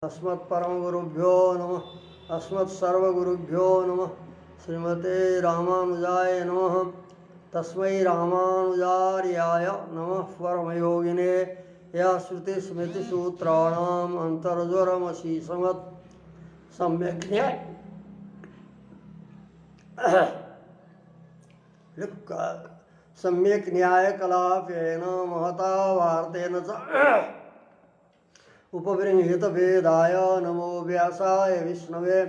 अस्मत्परमगुरुभ्यो नमः। अस्मत्सर्वगुरुभ्यो नमः। श्रीमते रामानुजाय नमः। तस्मै रामानुजार्याय नमः परमयोगिने। या श्रुतिस्मृतिसूत्राणाम् अन्तर्ज्वरमशीषमत् सम्यक् सम्यक् न्यायकलापेन महता वार्तेन च उपबृंहित वेदाय नमो व्यासाय विष्णवे।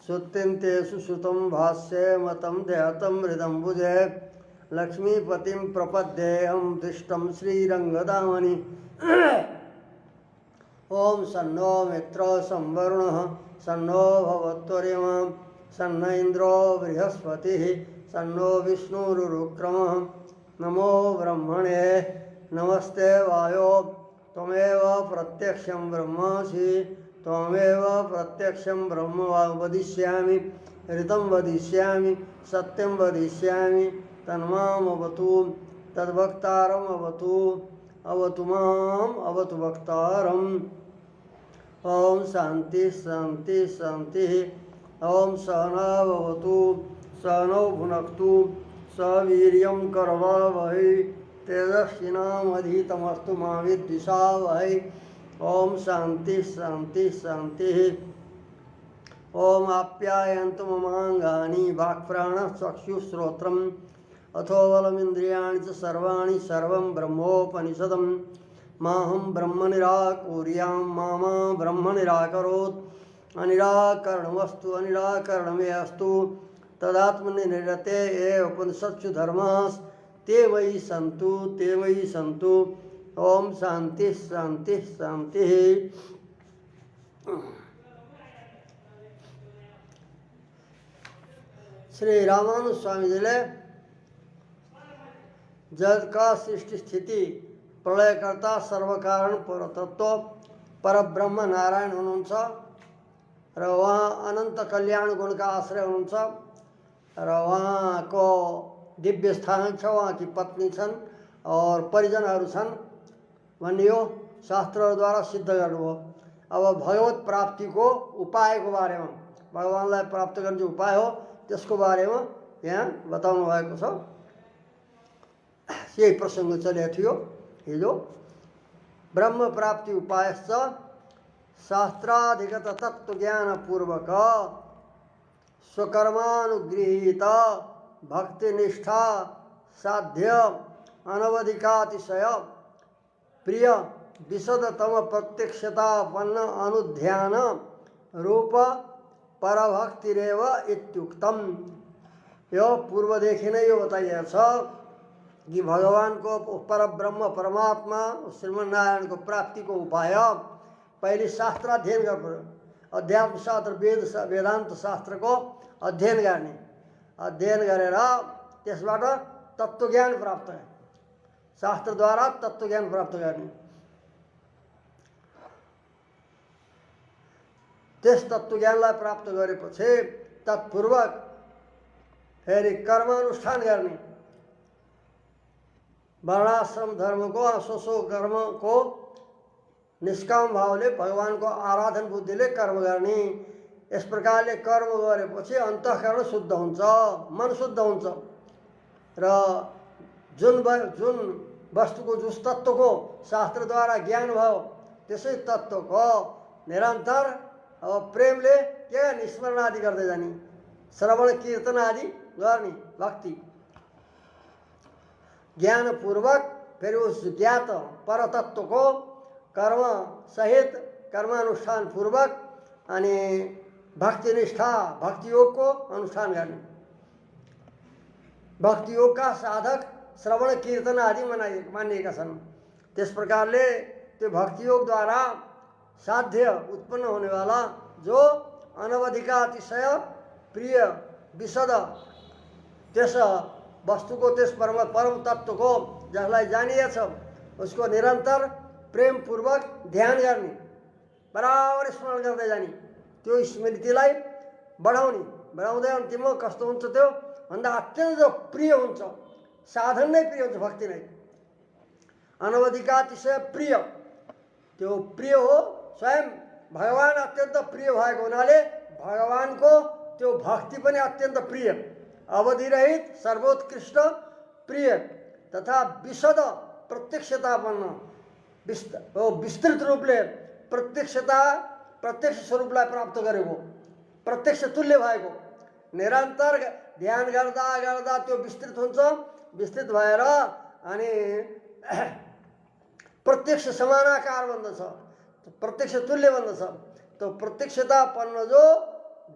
श्रुत्यन्तेषु श्रुतं भाष्ये मतं ध्यातं हृदम्बुजे। लक्ष्मीपतिं प्रपद्येऽहं दृष्टं श्रीरङ्गदामनि। ओं सन्नो मित्रो संवरुणः सन्नो भवत्वरिमा सन्न इन्द्रो बृहस्पतिः सन्नो विष्णुरुक्रमः। नमो ब्रह्मणे नमस्ते वायो त्वमेव प्रत्यक्षं ब्रह्मासि त्वमेव प्रत्यक्षं ब्रह्म वदिष्यामि ऋतं वदिष्यामि सत्यं वदिष्यामि तन्मामवतु तद्वक्तारम् अवतु अवतु माम् अवतु वक्तारम्। ओम शांति शांति शांति। ओम सहना भवतु सहनौ भुनक्तु सवीर्यं करवावहै तेजस्विनामधीतमस्तु मा विद्विषावहै। ओम शांति शांति शांति। ओम आप्यायन्तु ममाङ्गानि वाक्प्राणचक्षुश्रोत्रम् अथो बलमिन्द्रियाणि च सर्वाणि सर्वं ब्रह्मोपनिषदम्। माहं ब्रह्म निराकुर्यां मा ब्रह्म निराकरोत्। अनिराकरणमस्तु अनिराकरणमे अस्तु तदात्मनिर्णयते ये उपनिषत्सु धर्मास् ते वै सन्तु ते वै सन्तु। ओम शांति शांति शांति। श्री रामानुज स्वामी जी ने जगत का सृष्टि स्थिति प्रलयकर्ता सर्वकारण परतत्व परब्रह्म नारायण हुनुहुन्छ र उहाँ अनन्त कल्याण गुणका आश्रय हुनुहुन्छ र उहाँको दिव्य स्थान छ, उहाँकी पत्नी छन् और परिजनहरू छन् भन्ने यो शास्त्रद्वारा सिद्ध गर्नुभयो। अब भगवत प्राप्तिको उपायको बारेमा भगवानलाई प्राप्त गर्ने जो उपाय हो त्यसको बारेमा यहाँ बताउनु भएको छ। यही प्रसङ्ग चलेको थियो हिजो। ब्रह्म प्राप्ति उपायश्च शास्त्राधिगत तत्त्वज्ञानपूर्वक स्वकर्मानुगृहीत भक्तिनिष्ठा साध्य अनवधिकातिशय प्रिय विशदतम प्रत्यक्षतापन्न अनुध्यान रूप परभक्तिरेव इत्युक्तम। यो पूर्वदेखि नै यो बताइएको छ कि भगवानको परब्रह्म परमात्मा श्रीमन्नारायणको प्राप्तिको उपाय पहिले शास्त्र अध्ययन गर्नु। अध्यात्म शास्त्र वेदान्त शास्त्रको अध्ययन गर्ने। अध्ययन गरेर त्यसबाट तत्त्वज्ञान प्राप्त गर्ने। शास्त्रद्वारा तत्त्वज्ञान प्राप्त गर्ने। त्यस तत्त्वज्ञानलाई प्राप्त गरेपछि तत्पूर्वक फेरि कर्मानुष्ठान गर्ने। वर्णाश्रम धर्मको असोसो कर्मको निष्काम भावले भगवानको आराधन बुद्धिले कर्म गर्ने। यस प्रकारले कर्म गरेपछि अन्तःकरण शुद्ध हुन्छ, मन शुद्ध हुन्छ र जुन वस्तुको जुस तत्त्वको शास्त्रद्वारा ज्ञान भयो त्यसै तत्त्वको निरन्तर अब प्रेमले के स्मरण आदि गर्दै जाने, श्रवण कीर्तन आदि गर्ने भक्ति ज्ञानपूर्वक फेरि उस ज्ञात परतत्त्वको कर्म सहित कर्मानुष्ठान पूर्वक अनि भक्तिनिष्ठा भक्तियोगको अनुष्ठान गर्ने। भक्तियोगका साधक श्रवण कीर्तन आदि मानिएका छन्। त्यस प्रकारले त्यो भक्तियोगद्वारा साध्य उत्पन्न होनेवाला जो अनवधिका अतिशय प्रिय विशद त्यस वस्तुको त्यस परम तत्त्वको जसलाई जानिएछ उसको निरन्तर प्रेमपूर्वक ध्यान गर्ने, बराबर स्मरण गर्दै जाने, त्यो स्मृतिलाई बढाउने। बढाउँदै अन्तिममा कस्तो हुन्छ त्यो भन्दा अत्यन्त जो प्रिय हुन्छ, साधन नै प्रिय हुन्छ, भक्ति नै अनवधिका अतिशय प्रिय। त्यो प्रिय हो स्वयं भगवान अत्यन्त प्रिय भएको हुनाले भगवानको त्यो भक्ति पनि अत्यन्त प्रिय, अवधिरहित, सर्वोत्कृष्ट, प्रिय तथा विशद प्रत्यक्षतापन्न, विस्तृत रूपले प्रत्यक्ष स्वरूपलाई प्राप्त गरेको, प्रत्यक्ष तुल्य भएको, निरन्तर ध्यान गर्दा गर्दा त्यो विस्तृत हुन्छ, विस्तृत भएर अनि प्रत्यक्ष समानाकार बन्दछ, प्रत्यक्ष तुल्य बन्दछ। त्यो प्रत्यक्षतापन्न जो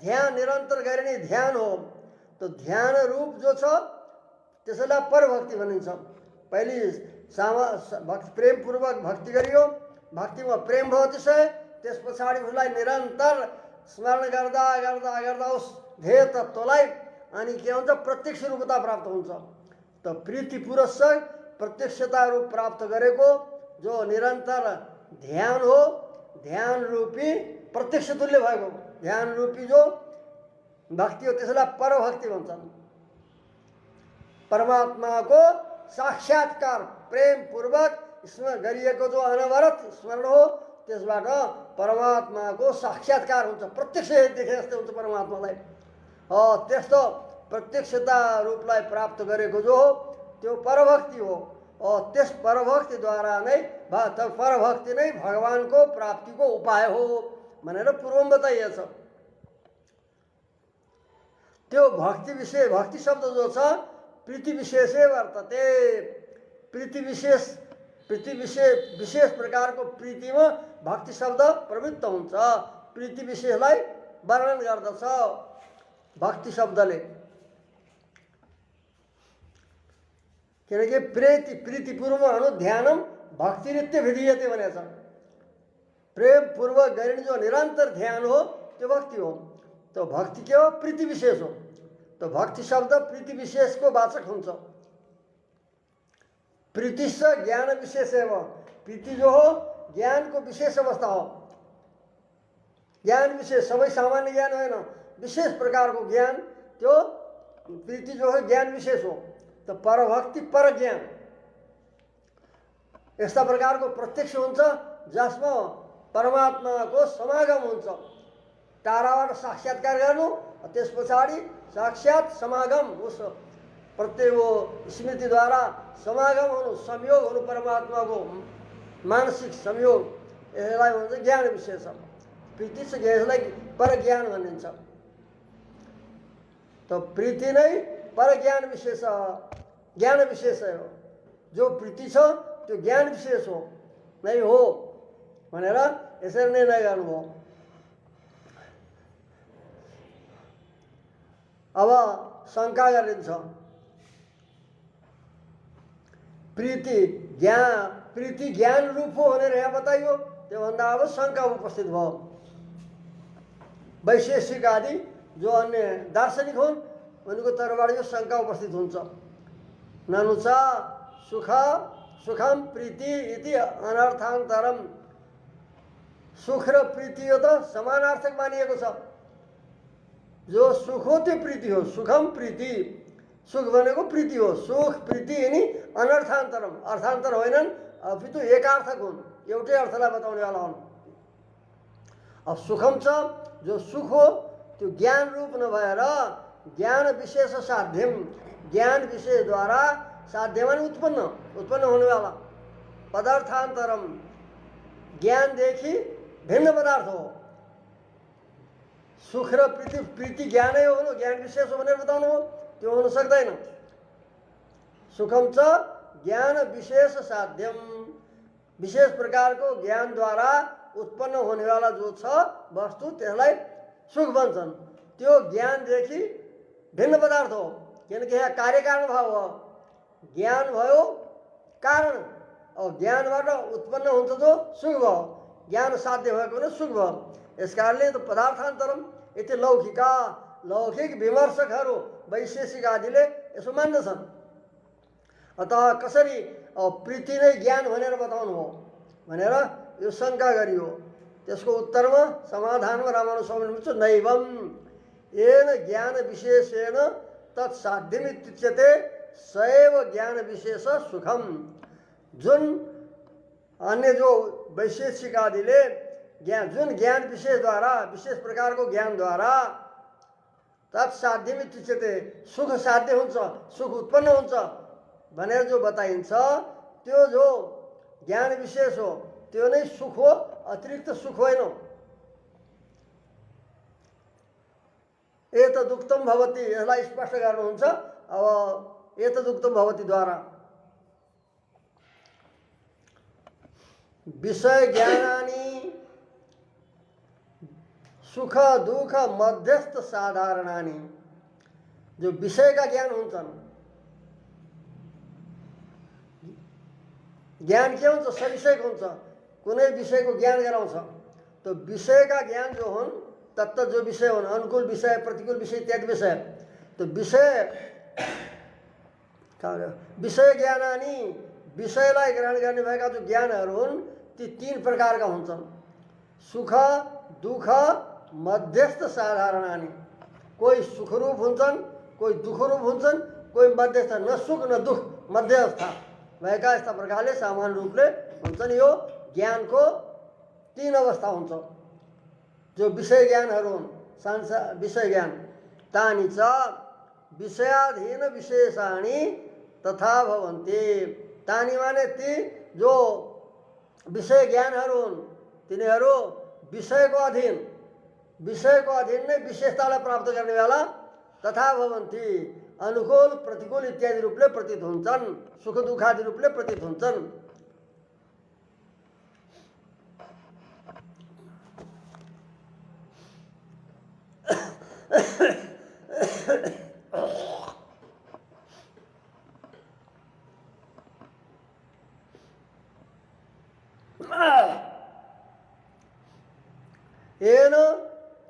ध्यान निरन्तर गरिने ध्यान हो, त्यो ध्यान रूप जो छ त्यसैलाई परभक्ति भनिन्छ। पहिले प्रेमपूर्वक भक्ति गरियो, भक्तिमा प्रेम भयो अतिशय, त्यस पछाडि उसलाई निरन्तर स्मरण गर्दा गर्दा गर्दा उस ध्येय तत्त्वलाई अनि के हुन्छ, प्रत्यक्ष रूपता प्राप्त हुन्छ। त प्रीति पुरस्सर प्रत्यक्षता रूप प्राप्त गरेको जो निरन्तर ध्यान हो, ध्यान रूपी प्रत्यक्ष तुल्य भएको ध्यान रूपी जो भक्ति हो त्यसलाई परभक्ति भन्छन्। परमात्माको साक्षात्कार प्रेमपूर्वक स्मरण गरिएको जो अनवरत स्मरण हो त्यसबाट परमात्माको साक्षात्कार हुन्छ, प्रत्यक्ष देखे जस्तै हुन्छ परमात्मालाई। त्यस्तो प्रत्यक्षता रूपलाई प्राप्त गरेको जो हो त्यो परभक्ति हो। त्यस परभक्तिद्वारा नै परभक्ति नै भगवानको प्राप्तिको उपाय हो भनेर पूर्वमा बताइएको छ। त्यो भक्ति विषय, भक्ति शब्द जो छ प्रीति विशेषै वर्तते, प्रीति विशेष प्रकारको प्रीतिमा भक्ति शब्द प्रवृत्त हुन्छ, प्रीति विशेषलाई वर्णन गर्दछ भक्ति शब्दले। किनकि प्रीतिपूर्वक अनुध्यानम भक्तिरित्य विधीयते भनेको छ। प्रेमपूर्वक गरिने जो निरन्तर ध्यान हो त्यो भक्ति हो। तो भक्ति के हो, प्रीति विशेष हो। तो भक्ति शब्द प्रीति विशेषको वाचक हुन्छ। प्रीतिश्च ज्ञान विशेष है, वो प्रीति जो हो ज्ञान को विशेष अवस्था हो। ज्ञान विशेष सबै सामान्य ज्ञान होइन, विशेष प्रकार को ज्ञान, त्यो प्रीति जो है ज्ञान विशेष हो। तो परभक्ति पर ज्ञान यस्ता प्रकार को प्रत्यक्ष हुन्छ जसमा परमात्मा को समागम हुन्छ। टाढाबाट साक्षात्कार गर्नु, त्यस पछाडि साक्षात समागम, उस प्रत्येक वो स्मृतिद्वारा समागम हुनु, संयोग हुनु परमात्मा को मानसिक संयोग, यसलाई भन्छ ज्ञान विशेष। प्रीति से यसलाई पर ज्ञान भनिन्छ। तो प्रीति नै पर ज्ञान विशेष, ज्ञान विशेष हो। जो प्रीति छ त्यो ज्ञान विशेष हो नै हो भनेर यसरी निर्णय गर्नुभयो। अब शंका गरिन्छ, प्रीति ज्ञान रूप हो भनेर यहाँ बताइयो, त्योभन्दा अब शंका उपस्थित भयो। वैशेषिक आदि जो अन्य दार्शनिक हुन् उनको तर्फबाट यो शंका उपस्थित हुन्छ। ननुचा सुखम प्रीति इति अनर्थान्तरम। सुख र प्रीति हो त समानार्थक मानिएको छ। जो सुख हो त्यो प्रीति हो, सुखम प्रीति, सुख भनेको प्रीति हो। सुख प्रीति यिनी अनर्थान्तरम, अर्थान्तर होइनन्, अपितु एकार्थक हुन्, एउटै अर्थलाई बताउनेवाला हुन्। अब सुखम छ जो सुख हो त्यो ज्ञान रूप नभएर ज्ञान विशेष साध्यम, ज्ञान विशेष द्वारा साध्य माने उत्पन्न होनेवाला, पदार्थान्तरम, ज्ञानदेखि भिन्न पदार्थ हो। सुख र प्रीति ज्ञानै हो, ज्ञान विशेष हो भनेर बताउनु हो, त्यो हुन सक्दैन। सुखम छ ज्ञान विशेष साध्यम, विशेष प्रकारको ज्ञानद्वारा उत्पन्न होनेवाला जो छ वस्तु त्यसलाई सुख भन्छन्। त्यो ज्ञानदेखि भिन्न पदार्थ हो, किनकि यहाँ कार्यकारण भाव हो। ज्ञान भयो कारण, और ज्ञानबाट उत्पन्न हुन्छ जो सुख भयो, ज्ञान साध्य भएको भने सुख भयो। यस कारणले तो पदार्थान्तरम यति लौकिक विमर्शकहरू वैशेषिक आदिले यसो मान्दछन्। अतः कसरी प्रीति नै ज्ञान भनेर बताउनु हो भनेर यो शंका गरियो। त्यसको उत्तरमा समाधानमा रामानुज स्वामीले भन्छ नैवम येन ज्ञान विशेषेण तत्साध्यमित्युच्यते सैव ज्ञान विशेष सुखम। जुन अन्य जो वैशेषिक आदिले ज्ञान जुन ज्ञान विशेषद्वारा विशेष प्रकारको ज्ञानद्वारा तत्साध्यमित उच्यते सुख साध्य हुन्छ, सुख उत्पन्न हुन्छ भनेर जो बताइन्छ त्यो जो ज्ञान विशेष हो त्यो नै सुख हो, अतिरिक्त सुख होइन। एतदुक्तम भवति, यसलाई स्पष्ट गर्नुहुन्छ। अब एतदुक्तम भवतिद्वारा विषय ज्ञानानि सुख दुख मध्यस्थ साधारणानि, जो विषयका ज्ञान हुन्छन्, ज्ञान के हुन्छ? सविषयको हुन्छ, कुनै विषयको ज्ञान गराउँछ। तो विषयका ज्ञान जो हुन् तत्त जो विषय हुन्, अनुकूल विषय प्रतिकूल विषय इत्यादि विषय, तो विषय ज्ञानानि विषयलाई ग्रहण गर्ने भएका जो ज्ञानहरू हुन् ती तीन प्रकारका हुन्छन्। सुख दुख मध्यस्थ साधारणानि, कोही सुखरूप हुन्छन्, कोही दुखरूप हुन्छन्, कोही मध्यस्थ, न सुख न दुख, मध्यस्थ भएका यस्ता प्रकारले सामान्य रूपले हुन्छन्। यो ज्ञानको तीन अवस्था हुन्छ। जो विषय ज्ञानहरू हुन्, विषय ज्ञान, तानि च विषयाधीन विशेषाणि तथा भवन्ति। तानि माने ती जो विषय ज्ञानहरू हुन् तिनीहरू विषयको अधीन नै विशेषतालाई प्राप्त गर्नेवाला तथा भवन्ति, अनुकूल प्रतिकूल इत्यादि रूपले प्रतीत हुन्छन्, सुख दुखादि रूपले प्रतीत हुन्छन्। येन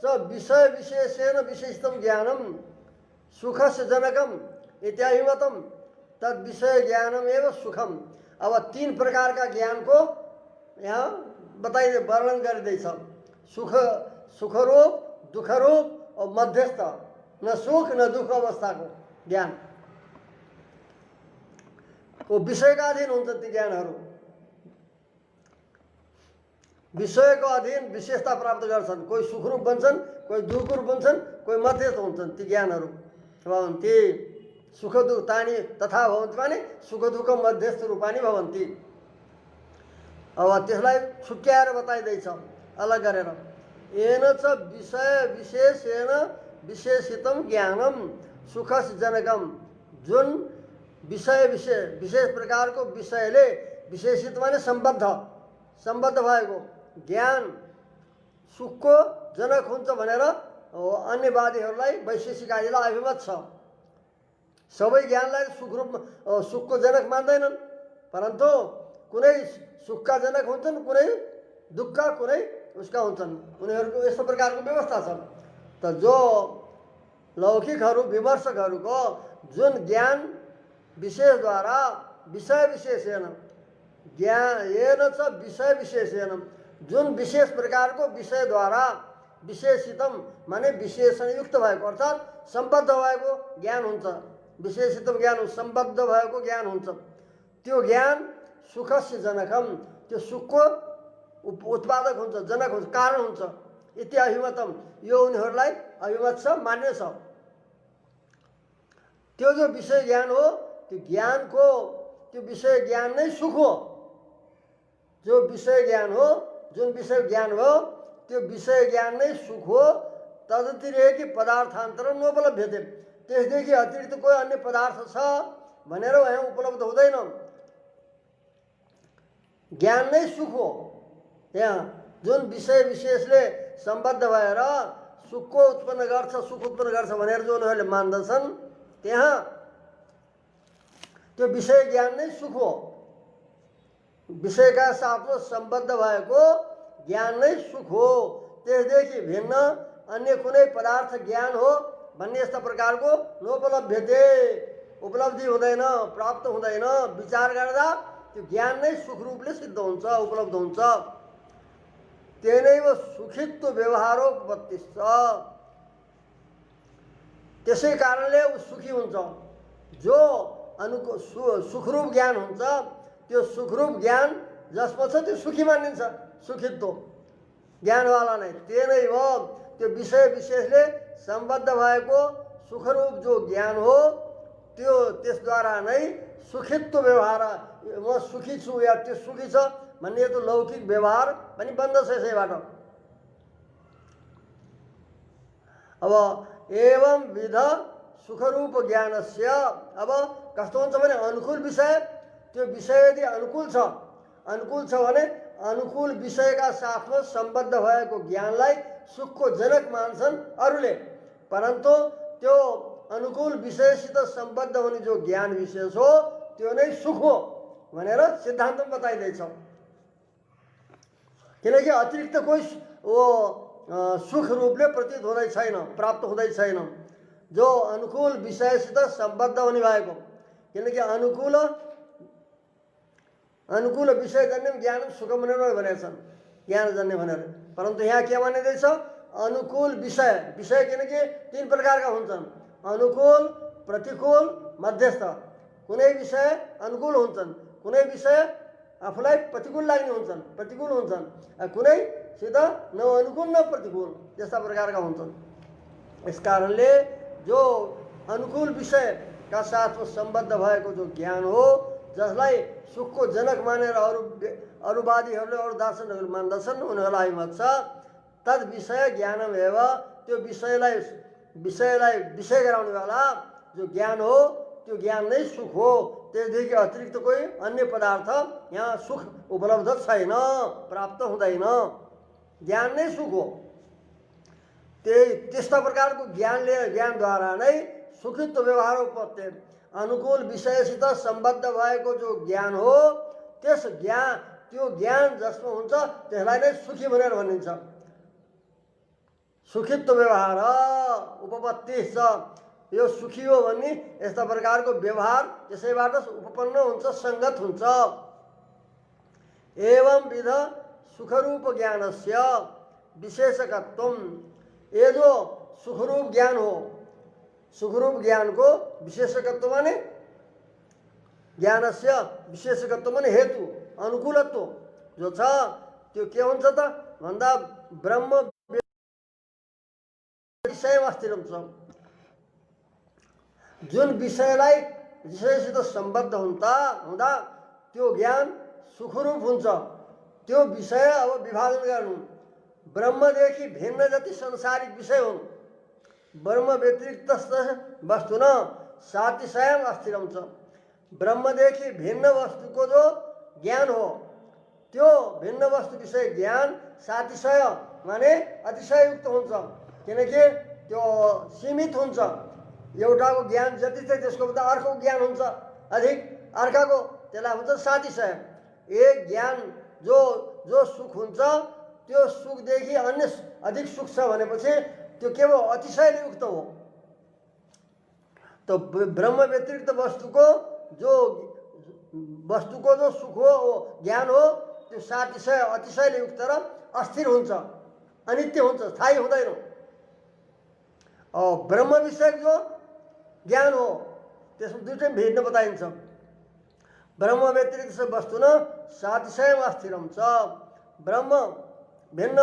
च विषय विशेषेण विशेषितं ज्ञानम सुखस्य जनकम इत्याभिमतम तद विषय ज्ञानम एवं सुखम। अब तीन प्रकार का ज्ञान को यहाँ बताइए, वर्णन गरिँदैछ। सुखरूप दुखरूप और मध्यस्थ, न सुख न दुख अवस्था को ज्ञान, वो विषय का अधीन हुन्छ ती ज्ञानहरू। विषयको अधीन विशेषता प्राप्त गर्छन्, कोही सुखरूप बन्छन्, कोही दुखरूप बन्छन्, कोही मध्यस्थ हुन्छन् ती ज्ञानहरू। भवन्ति सुख दुख तानि तथा भवन्ति माने सुख दुख मध्यस्थ रूपानि भवन्ति। अब त्यसलाई छुट्याएर बताइँदैछ अलग गरेर। येन च विषय विशेषेण विशेषितं ज्ञानम सुखस्य जनकम, जुन विशेष प्रकारको विषयले विशेषित माने सम्बद्ध भएको ज्ञान सुखको जनक हुन्छ भनेर अन्यवादीहरूलाई वैशेषिक आदिलाई अभिमत छ। सबै ज्ञानलाई सुखको जनक मान्दैनन्, परन्तु कुनै सुखका जनक हुन्छन्, कुनै दुःखका, कुनै उसका हुन्छन्। उनीहरूको यस्तो प्रकारको व्यवस्था छ। त जो लौकिकहरू विमर्शकहरूको जुन ज्ञान विशेषद्वारा विषय विशेषेण ज्ञान, येन च विषय विशेषेण, जुन विशेष प्रकारको विषयद्वारा विशेषितम माने विशेषणयुक्त भएको अर्थात् सम्बद्ध भएको ज्ञान हुन्छ। विशेषितम ज्ञान सम्बद्ध भएको ज्ञान हुन्छ। त्यो ज्ञान सुखस्य जनकम, त्यो सुखको उत्पादक हुन्छ, जनक हुन्छ, कारण हुन्छ। इति अभिमतम, यो उनीहरूलाई अभिमत छ, मान्य छ। त्यो जो विषय ज्ञान हो त्यो विषय ज्ञान नै सुख हो। जो विषय ज्ञान हो, जुन विषय ज्ञान हो त्यो विषय ज्ञान नै सुख हो। तदतिरेकी पदार्थान्तरम नोपलभ्यते, त्यसदेखि अतिरिक्त कोही अन्य पदार्थ छ भनेर यहाँ उपलब्ध हुँदैन। ज्ञान नै सुख हो। यहाँ जुन विषय विशेषले सम्बद्ध भएर सुखको उत्पन्न गर्छ, सुख उत्पन्न गर्छ भनेर जो उनीहरूले मान्दछन्, त्यहाँ त्यो विषय ज्ञान नै सुख हो। विषयका साथमा सम्बद्ध भएको ज्ञान नै सुख हो। त्यसदेखि भिन्न अन्य कुनै पदार्थ ज्ञान हो भन्ने यस्ता प्रकारको नोपलभ्यते, उपलब्धि हुँदैन, प्राप्त हुँदैन। विचार गर्दा त्यो ज्ञान नै सुख रूपले सिद्ध हुन्छ, उपलब्ध हुन्छ। तेनैव सुखित्व व्यवहारोपत्ति छ। त्यसै कारणले ऊ सुखी हुन्छ। जो सुखरूप ज्ञान हुन्छ त्यो सुखरूप ज्ञान जसमा छ त्यो सुखी मानिन्छ, सुखित्व। ज्ञानवाला नै तेनै हो त्यो विषय विशेषले सम्बद्ध भएको सुखरूप जो ज्ञान हो त्यो त्यसद्वारा नै सुखित्व व्यवहार म सुखी छु या त्यो सुखी छ भन्ने त्यो लौकिक व्यवहार पनि बन्दछ यसैबाट। अब एवं विध सुखरूप ज्ञानस्य अब कस्तो हुन्छ भने अनुकूल विषय त्यो विषय यदि अनुकूल छ भने अनुकूल विषयका साथमा सम्बद्ध भएको ज्ञानलाई सुखको जनक मान्छन् अरूले, परन्तु त्यो अनुकूल विषयसित सम्बद्ध हुने जो ज्ञान विशेष हो त्यो नै सुख हो भनेर सिद्धान्तमा बताइँदैछ। किनकि अतिरिक्त कोही सुख रूपले प्रतीत हुँदै छैन, प्राप्त हुँदै छैन जो अनुकूल विषयसित सम्बद्ध हुने भएको। किनकि अनुकूल विषयजन्य ज्ञान सुख भनेर भनेका छन्, ज्ञानजन्य भनेर। परन्तु यहाँ के भनिँदैछ अनुकूल विषय किनकि 3 प्रकारका हुन्छन्, अनुकूल, प्रतिकूल, मध्यस्थ। कुनै विषय अनुकूल हुन्छन्, कुनै विषय आफूलाई प्रतिकूल लाग्ने हुन्छन्, प्रतिकूल हुन्छन्, कुनैसित न अनुकूल न प्रतिकूल यस्ता प्रकारका हुन्छन्। यस कारणले जो अनुकूल विषयका साथमा सम्बद्ध भएको जो ज्ञान हो जसलाई सुखको जनक मानेर अरूवादीहरूले अरू दार्शनिकहरूले मान्दछन् उनीहरूलाई मत छ तद विषय ज्ञानमेव त्यो विषयलाई विषय गराउनेवाला जो ज्ञान हो त्यो ज्ञान नै सुख हो। त्यसदेखि अतिरिक्त कोही अन्य पदार्थ यहाँ सुख उपलब्ध छैन, प्राप्त हुँदैन, ज्ञान नै सुख हो। त्यस्ता प्रकारको ज्ञानद्वारा नै सुखित्व व्यवहार उपत्य अनुकूल विषयसित सम्बद्ध भएको जो ज्ञान हो त्यो ज्ञान जसमा हुन्छ त्यसलाई नै सुखी भनेर भनिन्छ। सुखित्व व्यवहार उपपत्ति छ, यो सुखी हो भन्ने यस्ता प्रकारको व्यवहार त्यसैबाट उपपन्न हुन्छ, सङ्गत हुन्छ। एवं विध सुखरूप ज्ञानस्य विशेषकत्वम, ये जो सुखरूप ज्ञान हो, सुखरूप ज्ञान को विशेषकत्व माने ज्ञानस्य विशेषकत्व माने हेतु अनुकूलत्व जो छ त्यो के हुन्छ त भन्दा ब्रह्म विषयमा स्थिर हुन्छ। जुन विषयसित सम्बद्ध हुँदा त्यो ज्ञान सुखरूप हुन्छ। त्यो विषय अब विभाजन गर्नु ब्रह्मदेखि भिन्न जति संसारिक विषय हुन्, ब्रह्म व्यतिरिक्त वस्तु न सातिशयम अस्थिरम छ। ब्रह्मदेखि भिन्न वस्तुको जो ज्ञान हो त्यो भिन्न वस्तु विषय ज्ञान सातिशय माने अतिशययुक्त हुन्छ। किनकि त्यो सीमित हुन्छ, एउटाको ज्ञान जति छ त्यसको भन्दा अर्को ज्ञान हुन्छ अधिक, अर्काको त्यसलाई हुन्छ सातिशय। एक ज्ञान जो सुख हुन्छ त्यो सुखदेखि अन्य अधिक सुख छ भनेपछि त्यो के हो अतिशयले युक्त हो। तो ब्रह्म व्यतिरिक्त वस्तुको जो सुख हो ज्ञान हो त्यो सातिशय अतिशयले युक्त र अस्थिर हुन्छ, अनित्य हुन्छ, स्थायी हुँदैन। ब्रह्म विषयक जो ज्ञान हो त्यसमा दुईटै भिन्न बताइन्छ। ब्रह्म व्यतिरिक्त वस्तु न सातिशयमा अस्थिरम छ। ब्रह्म भिन्न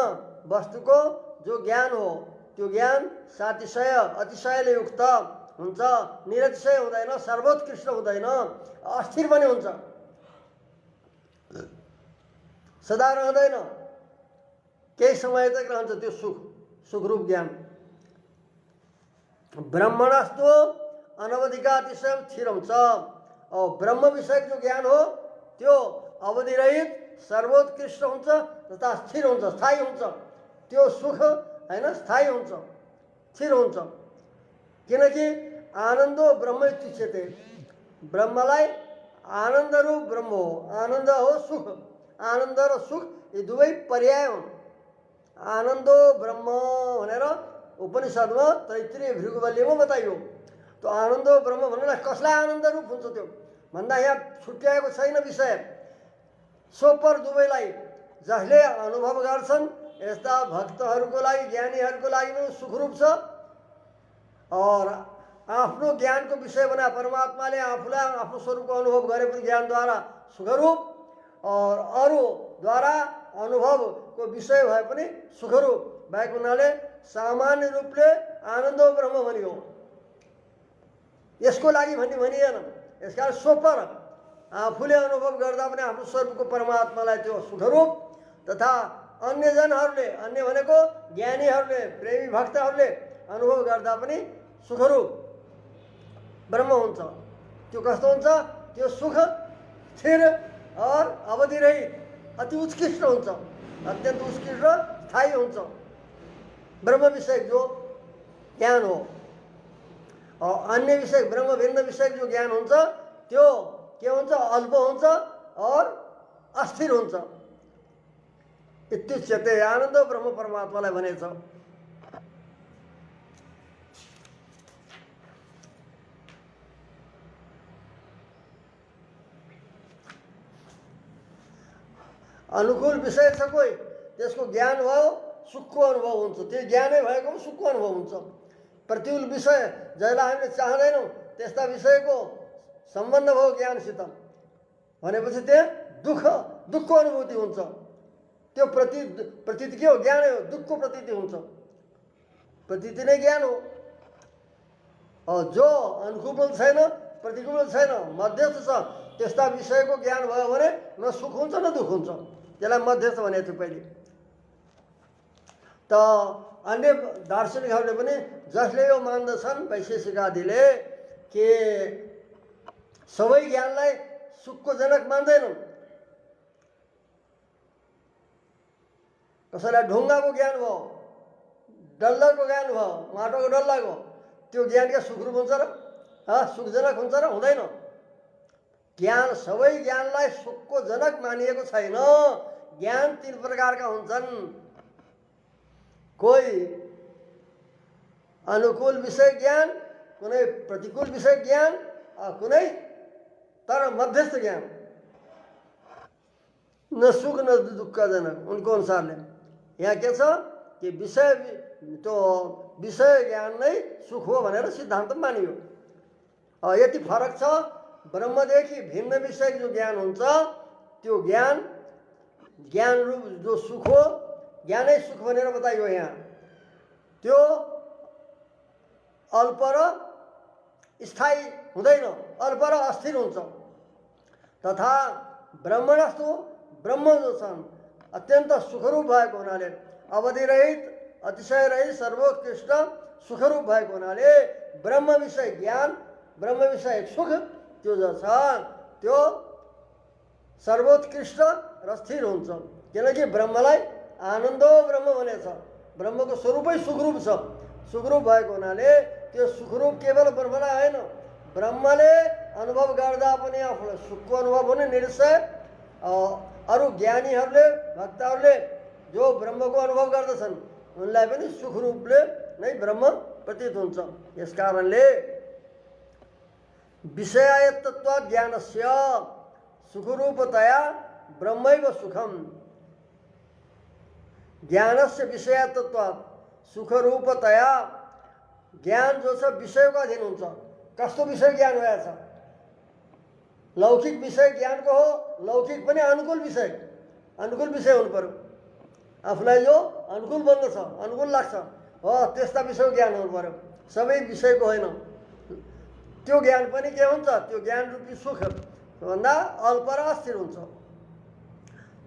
वस्तुको जो ज्ञान हो त्यो ज्ञान सातिशय अतिशयले युक्त हुन्छ, निरतिशय हुँदैन, सर्वोत्कृष्ट हुँदैन, अस्थिर पनि हुन्छ, सदा रहँदैन, केही समय तक रहन्छ त्यो सुखरूप ज्ञान। ब्रह्मणस्तु अनवधिकातिशयम स्थिरम छ। ब्रह्म विषयक जो ज्ञान हो त्यो अवधिरहित सर्वोत्कृष्ट हुन्छ तथा स्थिर हुन्छ, स्थायी हुन्छ। त्यो सुख हैन स्थायी हुन्छ, स्थिर हुन्छ। किनकि आनन्दो ब्रह्म इत्युच्यते, ब्रह्मलाई आनन्द रूप ब्रह्म हो, आनन्द हो सुख, आनन्द र सुख यी दुवै पर्याय हुन्। आनन्दो ब्रह्म भनेर उपनिषदमा तैत्तिरीय भृगुवल्लीमा बताइयो। त्यो आनन्दो ब्रह्म भन्नुलाई कसलाई आनन्द रूप हुन्छ त्यो भन्दा यहाँ छुट्याएको छैन विषय। सो पर दुवैलाई जसले अनुभव गर्छन् यस्ता भक्तहरूको लागि ज्ञानीहरूको लागि पनि सुखरूप छ। और आफ्नो ज्ञानको विषय बना परमात्माले आफूलाई आफ्नो स्वरूपको अनुभव गरेको ज्ञानद्वारा सुखरूप और अरूद्वारा अनुभवको विषय भए पनि सुखरूप भएको हुनाले सामान्य रूपले आनन्द ब्रह्म भनियो। यसको लागि भनिएन। यसकारण सोपर आफूले अनुभव गर्दा पनि आफ्नो स्वरूपको परमात्मालाई त्यो सुखरूप तथा अन्यजनहरूले, अन्य भनेको ज्ञानीहरूले, प्रेमी भक्तहरूले अनुभव गर्दा पनि सुखरूप ब्रह्म हुन्छ। त्यो कस्तो हुन्छ? त्यो सुख स्थिर और अवधि रहित अति उत्कृष्ट हुन्छ, अत्यन्त उत्कृष्ट स्थायी हुन्छ। ब्रह्म विषय जो ज्ञान हो। और अन्य विषय ब्रह्म भिन्न विषय जो ज्ञान हुन्छ त्यो के हुन्छ? अल्प हुन्छ और अस्थिर हुन्छ। इत्युच्यते आनन्द ब्रह्म परमात्मालाई भनेछ। अनुकूल विषय छ कोही, त्यसको ज्ञान भयो सुखको अनुभव हुन्छ। त्यो ज्ञानै भएको सुखको अनुभव हुन्छ। प्रतिकूल विषय जसलाई हामीले चाहँदैनौँ त्यस्ता विषयको सम्बन्ध भयो ज्ञानसित भनेपछि त्यहाँ दुःखको अनुभूति हुन्छ। त्यो प्रतीति के हो? ज्ञानै हो। दुःखको प्रतीति हुन्छ। प्रतीति नै ज्ञान हो। जो अनुकूल छैन, प्रतिकूल छैन, मध्यस्थ छ, त्यस्ता विषयको ज्ञान भयो भने न सुख हुन्छ न दुःख हुन्छ। त्यसलाई मध्यस्थ भनेको थियो पहिले। त अन्य दार्शनिकहरूले पनि जसले यो मान्दछन् वैशेषिक आदिले के सबै ज्ञानलाई सुखको जनक मान्दैनन्। कसैलाई ढुङ्गाको ज्ञान भयो, डल्लाको ज्ञान भयो, माटोको डल्लाको, त्यो ज्ञान के सुखरूप हुन्छ र? सुखजनक हुन्छ र? हुँदैन। ज्ञान सबै ज्ञानलाई सुखको जनक मानिएको छैन। ज्ञान तीन प्रकारका हुन्छन्। कोही अनुकूल विषय ज्ञान, कुनै प्रतिकूल विषय ज्ञान, कुनै तर मध्यस्थ ज्ञान, न सुख न दुःखजनक उनको अनुसारले। यहाँ के छ कि विषय ज्ञान नै सुख हो भनेर सिद्धान्त मानियो। यति फरक छ। ब्रह्मदेखि भिन्न विषय जो ज्ञान हुन्छ त्यो ज्ञान रूप जो सुख हो, ज्ञानै सुख भनेर बताइयो यहाँ। त्यो अल्प र स्थायी हुँदैन, अल्प र अस्थिर हुन्छ। तथा ब्रह्मणस्तु ब्रह्म जो छन् अत्यन्त सुखरूप भएको हुनाले, अवधिरहित, अतिशयरहित, सर्वोत्कृष्ट सुखरूप भएको हुनाले ब्रह्म विषय ज्ञान, ब्रह्म विषय सुख त्यो जो छ त्यो सर्वोत्कृष्ट र स्थिर हुन्छ। किनकि ब्रह्मलाई आनन्दो ब्रह्म भनेछ। ब्रह्मको स्वरूपै सुखरूप छ। सुखरूप भएको हुनाले त्यो सुखरूप केवल ब्रह्मलाई होइन, ब्रह्मले अनुभव गर्दा पनि आफूलाई सुखको अनुभव हुने निश्चय। अरू ज्ञानीहरूले, भक्तहरूले जो ब्रह्मको अनुभव गर्दछन् उनलाई पनि सुखरूपले नै ब्रह्म प्रतीत हुन्छ। यस कारणले विषयत्वात् ज्ञानस्य सुखरूपतया ब्रह्मैव सुखम। ज्ञानस्य विषयत्वात् सुखरूपतया ज्ञान जो छ विषयको अधीन हुन्छ। कस्तो विषय ज्ञान भएछ? लौकिक विषय ज्ञानको हो। लौकिक पनि अनुकूल विषय हुनु पर्यो। आफूलाई जो अनुकूल बन्दछ, अनुकूल लाग्छ हो त्यस्ता विषयको ज्ञान हुनु पर्यो। सबै विषयको होइन। त्यो ज्ञान पनि के हुन्छ? त्यो ज्ञान रूपी सुख भन्दा अल्प र अस्थिर हुन्छ।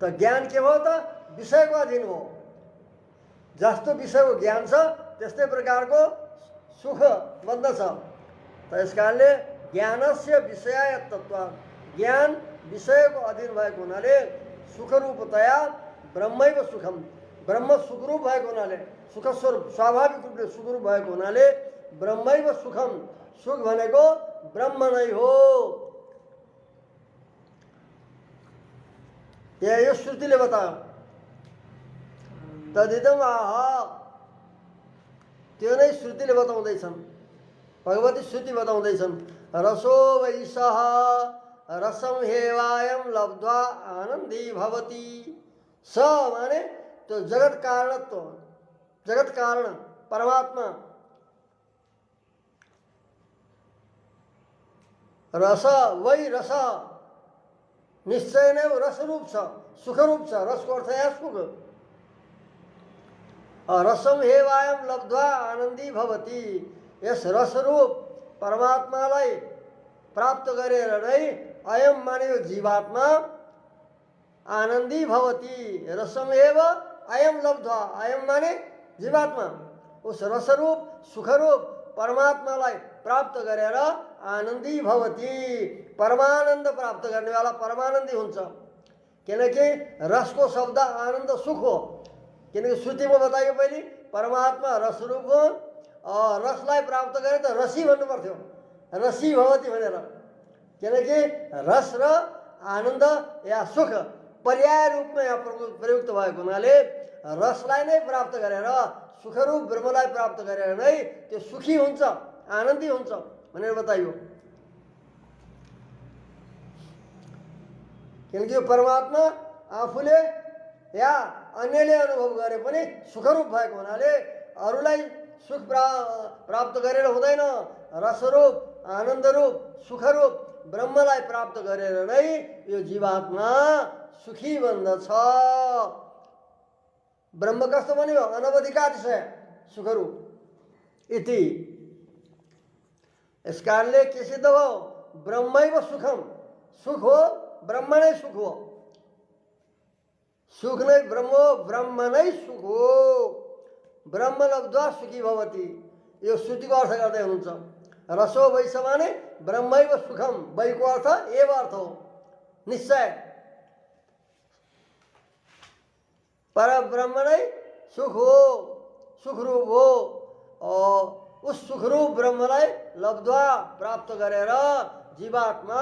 त ज्ञान के भयो त? विषयको अधीन हो। जस्तो विषयको ज्ञान छ त्यस्तै प्रकारको सुख बन्दछ। त यस कारणले ज्ञानस्य विषयत्वात् ज्ञान विषयको अधीन भएको हुनाले सुखरूपतया ब्रह्मैव सुखम। ब्रह्म सुखरूप भएको हुनाले, सुख स्वरूप स्वाभाविक रूपले सुखरूप भएको हुनाले ब्रह्मैव सुखम। सुख भनेको ब्रह्म नै हो। यो श्रुतिले बतायो। तदिदम आह, त्यो नै श्रुतिले बताउँदैछन्। भगवती श्रुति बताउँदैछन्। रसो वैसः रसम हेवायम लब्ध्वा आनन्दी भवति। स माने त्यो जगत कारणत्व, जगत कारण परमात्मा। रस वै रस निश्चय नै रसरूप छ, सुखरूप छ। रसको अर्थ यहाँ सुख। रसम हेवायम लब्ध्वा आनन्दी भवति। यस रसरूप परमात्मालाई प्राप्त गरेर नै अयम माने यो जीवात्मा आनन्दी भवति। रसम एव अयम लब्ध्वा, अयम माने जीवात्मा उस रसरूप सुखरूप परमात्मालाई प्राप्त गरेर आनन्दी भवति। परमानन्द प्राप्त गर्ने वाला परमानन्दी हुन्छ। किनकि रसको शब्द आनन्द सुख हो। किनकि श्रुतिमा बताइयो पहिले परमात्मा रसरूप हो। रसलाई प्राप्त गरे त रसी भन्नु पर्थ्यो, रसी भवति भनेर। किनकि रस र आनन्द या सुख पर्याय रूपमा यहाँ प्रयुक्त भएको हुनाले रसलाई नै प्राप्त गरेर सुखरूप ब्रह्मलाई प्राप्त गरेर नै त्यो सुखी हुन्छ, आनन्दी हुन्छ भनेर बताइयो। किनकि यो परमात्मा आफूले या अन्यले अनुभव गरे पनि सुखरूप भएको हुनाले अरूलाई सुख प्राप्त गरेर हुँदैन। रसरूप आनन्दरूप सुखरूप ब्रह्मलाई प्राप्त गरेर नै यो जीवात्मा सुखी बन्दछ। ब्रह्म कस्तो बन्यो? अनवधिकातिशय सुखरूप इति। यस कारणले के सिद्ध भयो? ब्रह्मैव सुखम, सुख हो ब्रह्म नै सुख हो। सुख नै ब्रह्म हो, ब्रह्म नै सुख हो। ब्रह्म लब्ध्वा सुखी भवति। यो श्रुतिको अर्थ गर्दै हुनुहुन्छ। रसो वैश माने ब्रह्मैव सुखम, वैको अर्थ एव अर्थ हो, निश्चय। पर ब्रह्म नै सुख हो, सुखरूप हो। उस सुखरूप ब्रह्मलाई लब्ध्वा प्राप्त गरेर जीवात्मा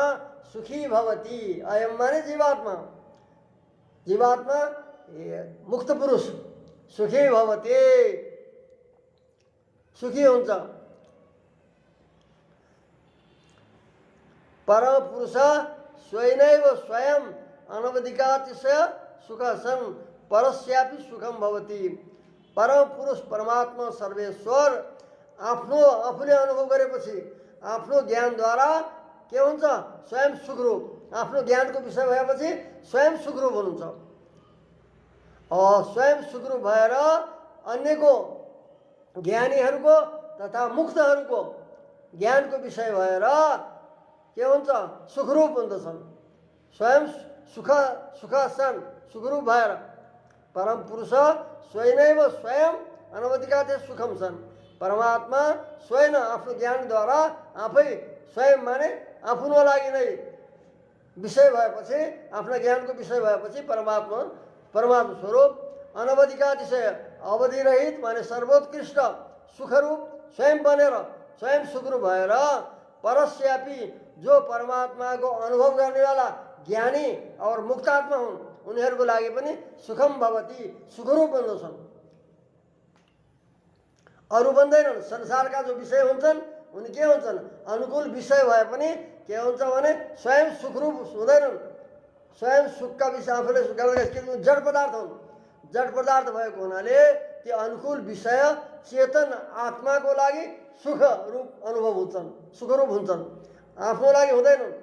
सुखी भवति। अयम माने जीवात्मा, जीवात्मा मुक्त पुरुष सुखी भवति, सुखी हुन्छ। परम पुरुष स्वयनैव स्वयं अनवधिकातिशय सुख सन् परस्यापि सुखम भवति। परम पुरुष परमात्मा सर्वेश्वर आफूले अनुभव गरेपछि आफ्नो ज्ञानद्वारा के हुन्छ? स्वयं सुखरूप। आफ्नो ज्ञानको विषय भएपछि स्वयं सुखरूप हुनुहुन्छ। स्वयं सुखरूप भएर अन्यको ज्ञानीहरूको तथा मुक्तहरूको ज्ञानको विषय भएर के हुन्छ? सुखरूप हुँदछन्। स्वयं सुख सन् सुखरूप भएर परम पुरुष स्वयनैव स्वयं अनवधिकातिशय सुखम सन्। परमात्मा स्वयं आफ्नो ज्ञानद्वारा आफै स्वयं माने आफ्नो लागि नै विषय भएपछि, आफ्ना ज्ञानको विषय भएपछि परमात्मा स्वरूप अनवधिकातिशय अवधिरहित माने सर्वोत्कृष्ट सुखरूप स्वयं बनेर स्वयं सुखरूप भएर परस्यापि जो परमात्माको अनुभव गर्नेवाला ज्ञानी और मुक्तात्मा हुन् उनीहरूको लागि पनि सुखम भवति, सुखरूप बन्दछन्। अरू बन्दैनन्। संसारका जो विषय हुन्छन् उनी के हुन्छन्? अनुकूल विषय भए पनि के हुन्छ भने स्वयं सुखरूप हुँदैनन्। स्वयं सुखका विषय आफूले जड पदार्थ हुन्। जड पदार्थ भएको हुनाले त्यो अनुकूल विषय चेतन आत्माको लागि सुख रूप अनुभव हुन्छन्, सुखरूप हुन्छन्, आफ्नो लागि हुँदैनन्।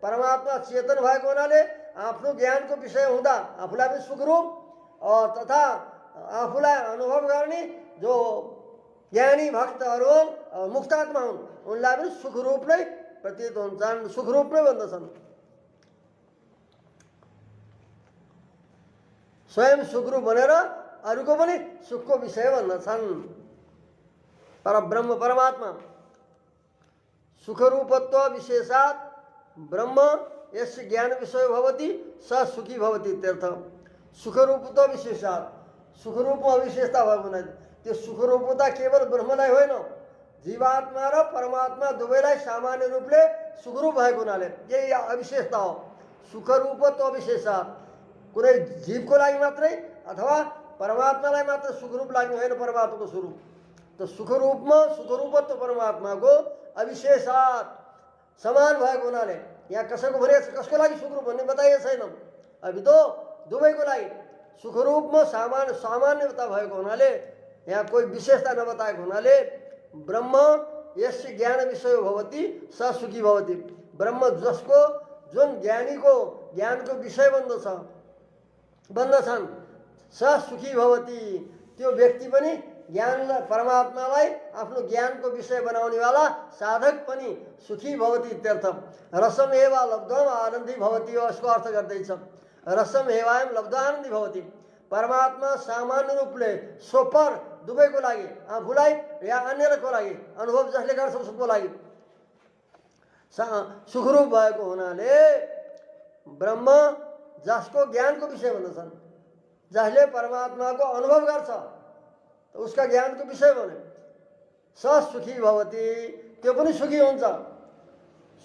परमात्मा चेतन भएको हुनाले आफ्नो ज्ञानको विषय हुँदा आफूलाई पनि सुखरूप तथा आफूलाई अनुभव गर्ने जो ज्ञानी भक्तहरू हुन्, मुक्तात्मा हुन्, उनलाई पनि सुखरूप नै प्रतीत हुन्छन्, सुखरूप नै बन्दछन्। स्वयं सुखरूप भनेर अरूको पनि सुखको विषय भन्दछन्। परब्रह्म परमात्मा सुखरूपत्व विशेषात् ब्रह्म यस्य ज्ञान विषय भवति स सुखी भवति इत्यर्थ। सुखरूपत्व विशेषात्, सुखरूपमा विशेषता भएको हुनाले त्यो सुखरूपता केवल ब्रह्मलाई होइन, जीवात्मा र परमात्मा दुवैलाई सामान्य रूपले सुखरूप भएको हुनाले यही अविशेषता हो। सुखरूपत्व विशेषात् कुनै जीवको लागि मात्रै अथवा परमात्मालाई मात्र सुखरूप लाग्ने होइन परमात्माको स्वरूप। त सुखरूपमा सुखरूपत्व परमात्माको अविशेषात् समान भएको हुनाले यहाँ कसैको भने कसको लागि सुखरूप भन्ने बताइएको छैन। अभी तो दुवैको लागि सुखरूपमा सामान्यता भएको हुनाले यहाँ कोही विशेषता नबताएको हुनाले ब्रह्म यस्य ज्ञान विषय भवति स सुखी भवति। ब्रह्म जसको जुन ज्ञानीको ज्ञानको विषय बन्दछ बन्दछन् स सुखी भवति, त्यो व्यक्ति पनि ज्ञानलाई परमात्मालाई आफ्नो ज्ञानको विषय बनाउनेवाला साधक पनि सुखी भवति इत्यर्थ। रसम एवा लब्ध्वा आनन्दी भवति, यसको अर्थ गर्दैछ रसम एवायम लब्ध्वा आनन्दी भवति। परमात्मा सामान्य रूपले सोपर दुवैको लागि, आफूलाई या अन्यको लागि अनुभव जसले गर्छ उसको लागि सुखरूप भएको हुनाले ब्रह्म जसको ज्ञानको विषय भन्दछन्, जसले परमात्माको अनुभव गर्छ उसका ज्ञानको विषय भने स सुखी भवति, त्यो पनि सुखी हुन्छ,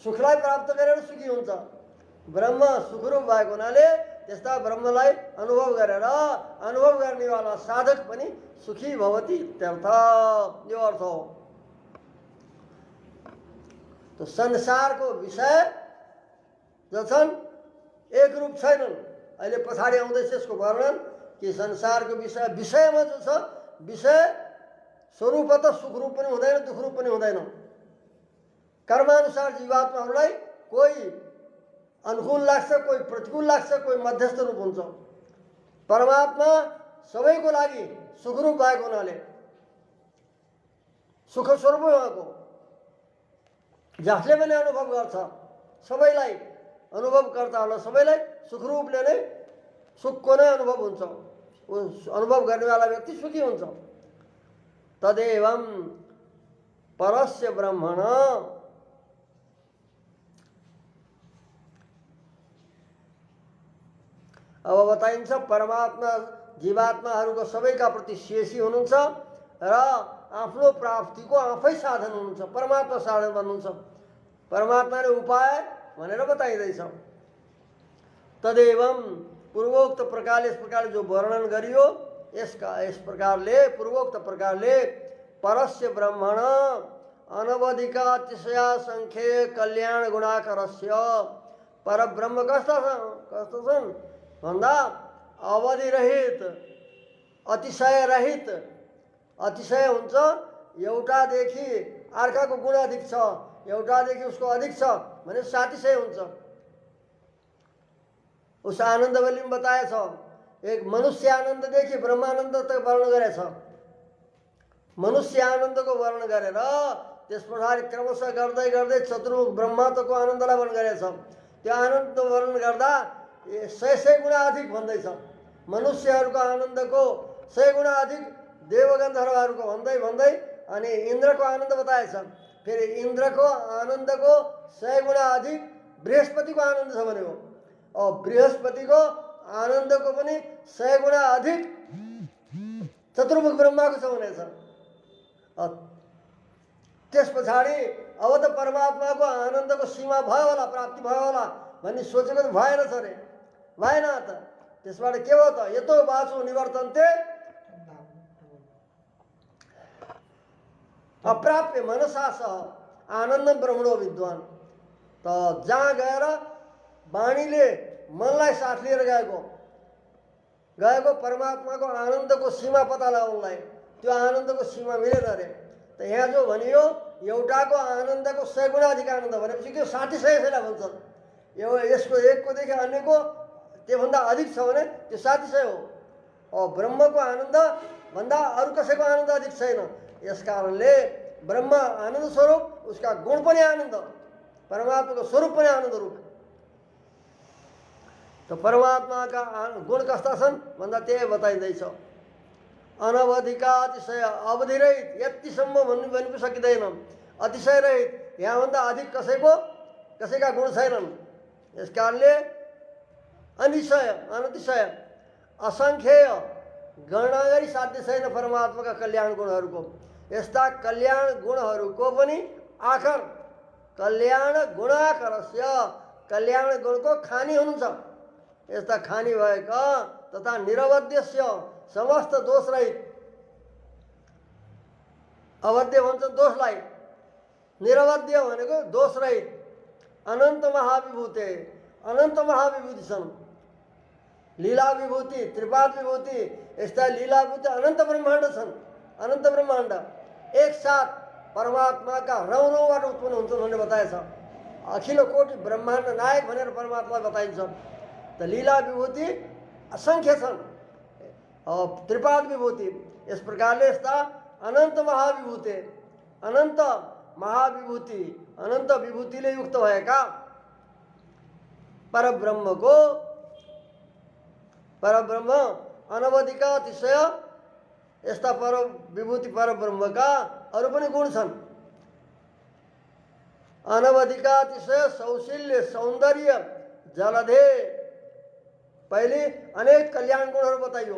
सुखलाई प्राप्त गरेर सुखी हुन्छ। ब्रह्म सुखरूप भएको हुनाले त्यस्ता ब्रह्मलाई अनुभव गरेर अनुभव गर्नेवाला साधक पनि सुखी भवति इत्यर्थ, यो अर्थ हो। तो संसारको विषय जो छन् एक रूप छैनन्। अहिले पछाडि आउँदैछ यसको वर्णन कि संसारको विषयमा जो छ, विषय स्वरूपत सुख रूप पनि हुँदैन, दुख रूप पनि हुँदैन। कर्मानुसार जीवात्माहरूलाई कोही अनुकूल लाग्छ, कोही प्रतिकूल लाग्छ, कोही मध्यस्थ रूप हुन्छ। परमात्मा सबैको लागि सुखरूप भएको हुनाले सुख स्वरूप भएको, जसले पनि अनुभव गर्छ सबैलाई, अनुभवकर्ताहरूलाई सबैलाई सुखरूपले नै सुखको नै अनुभव हुन्छ। अनुभव गर्नेवाला व्यक्ति सुखी हुन्छ। तदेवं परस्य ब्रह्मण, अब बताइन्छ परमात्मा जीवात्माहरूको सबैका प्रति शेषी हुनुहुन्छ र आफ्नो प्राप्तिको आफै साधन हुनुहुन्छ, परमात्मा साधन बन्नुहुन्छ। परमात्माले उपाय भनेर बताइँदैछ। तदेवं पूर्वोक्त प्रकारले, इस प्रकारले जो वर्णन गरियो इस प्रकारले पूर्वोक्त प्रकारले परस्य ब्रह्मण अनवधिकातिशया संख्ये कल्याण गुणाकरस्य, परब्रह्म कस्ता छन् भन्दा अवधि रहित, अतिशय रहित। अतिशय हुन्छ एउटादेखि अर्काको गुण अधिक छ, एउटादेखि उसको अधिक छ भने सातिशय हुन्छ। उस आनन्दवल्लीमा बताएछ, एक मनुष्य आनन्ददेखि ब्रह्मानन्द तक वर्णन गरेछ। मनुष्य आनन्दको वर्णन गरेर त्यस पछाडि क्रमशः गर्दै गर्दै चतुर्मुख ब्रह्मात्मको आनन्दलाई वर्णन गरेछ। त्यो आनन्द वर्णन गर्दा 100 गुणा अधिक भन्दैछ। मनुष्यहरूको आनन्दको 100 गुणा अधिक देवगन्धर्वहरूको भन्दै भन्दै अनि इन्द्रको आनन्द बताएछ। फेरि इन्द्रको आनन्दको 100 गुणा अधिक बृहस्पतिको आनन्द छ भने हो। और बृहस्पतिको आनन्दको पनि 100 गुणा अधिक चतुर्मुख ब्रह्माको छ भनेछ। त्यस पछाडि अब त परमात्माको आनन्दको सीमा भयो होला, प्राप्ति भयो होला भन्ने सोचेको त भएन छ रे, भएन त। त्यसबाट के हो त, यतो वाचो निवर्तन्ते अप्राप्य मनसा सह आनन्दम ब्रह्मणो विद्वान। त जहाँ गएर वाणीले मनलाई साथ लिएर गएको परमात्माको आनन्दको सीमा पत्ता लगाउनलाई, त्यो आनन्दको सीमा मिलेन अरे। त यहाँ जो भनियो एउटाको आनन्दको 100 गुणा अधिक आनन्द भनेपछि त्यो 60-100 भन्छन्। यसको एककोदेखि अन्यको त्योभन्दा अधिक छ भने त्यो 60-100 हो। और ब्रह्मको आनन्द भन्दा अरू कसैको आनन्द अधिक छैन। यस कारणले ब्रह्म आनन्द स्वरूप, उसका गुण पनि आनन्द, परमात्माको स्वरूप पनि आनन्द रूप। तो परमात्मा का गुण कस्ता छन् भन्दा त्यही बताइँदैछ। अनवधिका अतिशय, अवधि रहित, यतिसम्म भन्नु पनि सकिँदैन, अतिशय रहित, यहाँभन्दा अधिक कसैका गुण छैनन्। यस कारणले अनिशय, अनतिशय, असङ्ख्येय, गणना गरी साध्य छैन परमात्माका कल्याण गुणहरूको। यस्ता कल्याण गुणहरूको पनि आखर कल्याण गुणाकरस्य, कल्याण गुणको खानी हुनुहुन्छ। यस्ता खानी भएका तथा निरवध्यस्य, समस्त दोष रहित, अवध्य भन्छ दोषलाई, निरवध्य भनेको दोष रहित, अनन्त महाविभूते, अनन्त महाविभूति छन्। लीला विभूति, त्रिपाद विभूति, यस्ता लीला विभूति अनन्त ब्रह्माण्ड छन्। अनन्त ब्रह्माण्ड एक साथ परमात्माका रौरौबाट उत्पन्न हुन्छन् भन्ने बताएछ। अखिलो कोटि ब्रह्माण्ड नायक भनेर परमात्मालाई बताइन्छ। त लीला विभूति असंख्य छन्। त्रिपाद विभूति यस प्रकारले यस्ता अनन्त महाविभूति, अनन्त महाविभूति, अनन्त विभूतिले युक्त भएका परब्रह्मको, परब्रह्म अनवधिका अतिशय यस्ता पर विभूति परब्रह्मका अरू पनि गुण छन्। अनवधिका अतिशय सौशील्य सौन्दर्य जलधे, पहिले अनेक कल्याण गुणहरू बताइयो,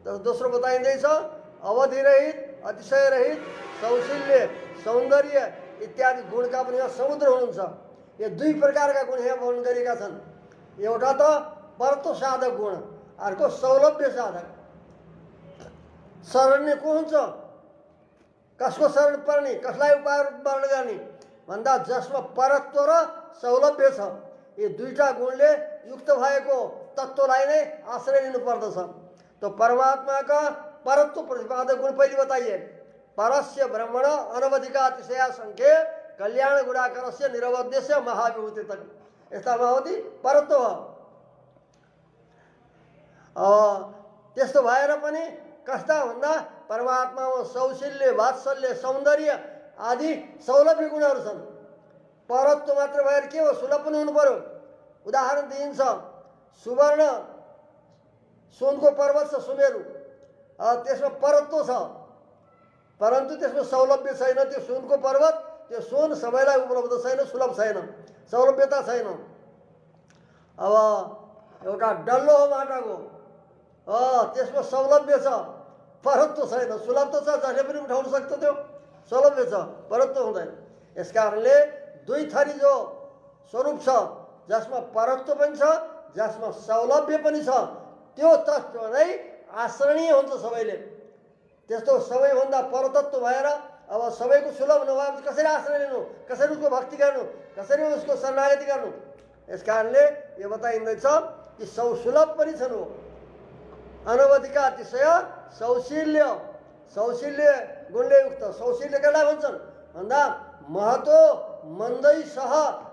तर दोस्रो बताइँदैछ अवधि रहित, अतिशय रहित, सौशील्य सौन्दर्य इत्यादि गुणका पनि यहाँ समुद्र हुनुहुन्छ। यो दुई प्रकारका गुण यहाँ वर्णन गरेका छन्। एउटा त परत्व साधक गुण, अर्को सौलभ्य साधक। शरण्य को हुन्छ, कसको शरण पर्ने, कसलाई उपार्जन गर्ने भन्दा जसमा परत्व र सौलभ्य छ, यी दुईटा गुणले युक्त भएको तत्त्वलाई नै आश्रय लिनुपर्दछ। तो परमात्मा का परत्व प्रतिपादक गुण पहिले बताइए। परस्य ब्रह्मण अनवधिका अतिशया संख्य कल्याण गुणाकरस्य निरवध्यस्य महाविभूति तक, यस्ता महावती परत्व हो। त्यस्तो भएर पनि कस्ता भन्दा परमात्मामा सौशील्य वात्सल्य सौन्दर्य आदि सौलभ्य गुणहरू छन्। परत्व मात्र भएर के हो, सुलभ पनि हुनु पर्यो। उदाहरण दिइन्छ, सुवर्ण सुनको पर्वत छ सुमेरु, त्यसमा परत्व छ परन्तु त्यसमा सौलभ्य छैन। त्यो सुनको पर्वत, त्यो सुन सबैलाई उपलब्ध छैन, सुलभ छैन, सौलभ्यता छैन। अब एउटा डल्लो हो माटाको, त्यसमा सौलभ्य छ, परत्व छैन, सुलभ त छ, जसले पनि उठाउन सक्छ, त्यो सौलभ्य छ, परत्व हुँदैन। यस कारणले दुई थरी जो स्वरूप छ, जसमा परत्व पनि छ, जसमा सौलभ्य पनि छ, त्यो तत्त्व नै आश्रणीय हुन्छ सबैले। त्यस्तो सबैभन्दा परतत्व भएर अब सबैको सुलभ नभएपछि कसरी आश्रय लिनु, कसरी उसको भक्ति गर्नु, कसरी उसको शरणागति गर्नु। यस कारणले यो बताइँदैछ कि सुलभ पनि छन्। हो अनवधिका अतिशय सौशील्य, सौशील्य गुणले युक्त। सौशील्य कसलाई भन्छन् भन्दा महतो मन्दै सह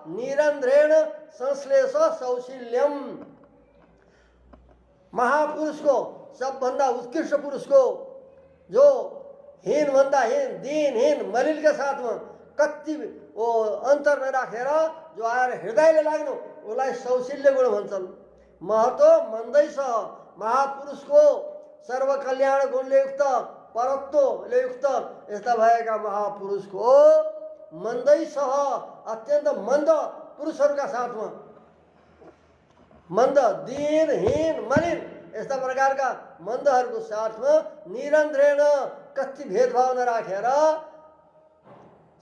निरन्ध्रेण संश्लेष सौशील्यम। महापुरुषको, सबभन्दा उत्कृष्ट पुरुषको, जो हीन भन्दा हीन, दिनहीन मलिनका साथमा कति वो अन्तर नराखेर जो आएर हृदयले लाग्नु, उसलाई सौशील्य गुण भन्छन्। महतो मन्दै सह, महापुरुषको सर्वकल्याण गुणले युक्त, परत्वले युक्त यस्ता भएका महापुरुषको मन्दै सह, अत्यन्त मन्द पुरुषहरूका साथमा, मन्द दिनहीन मलिन यस्ता प्रकारका मन्दहरूको साथमा निरन्ध्रेण कति भेदभाव नराखेर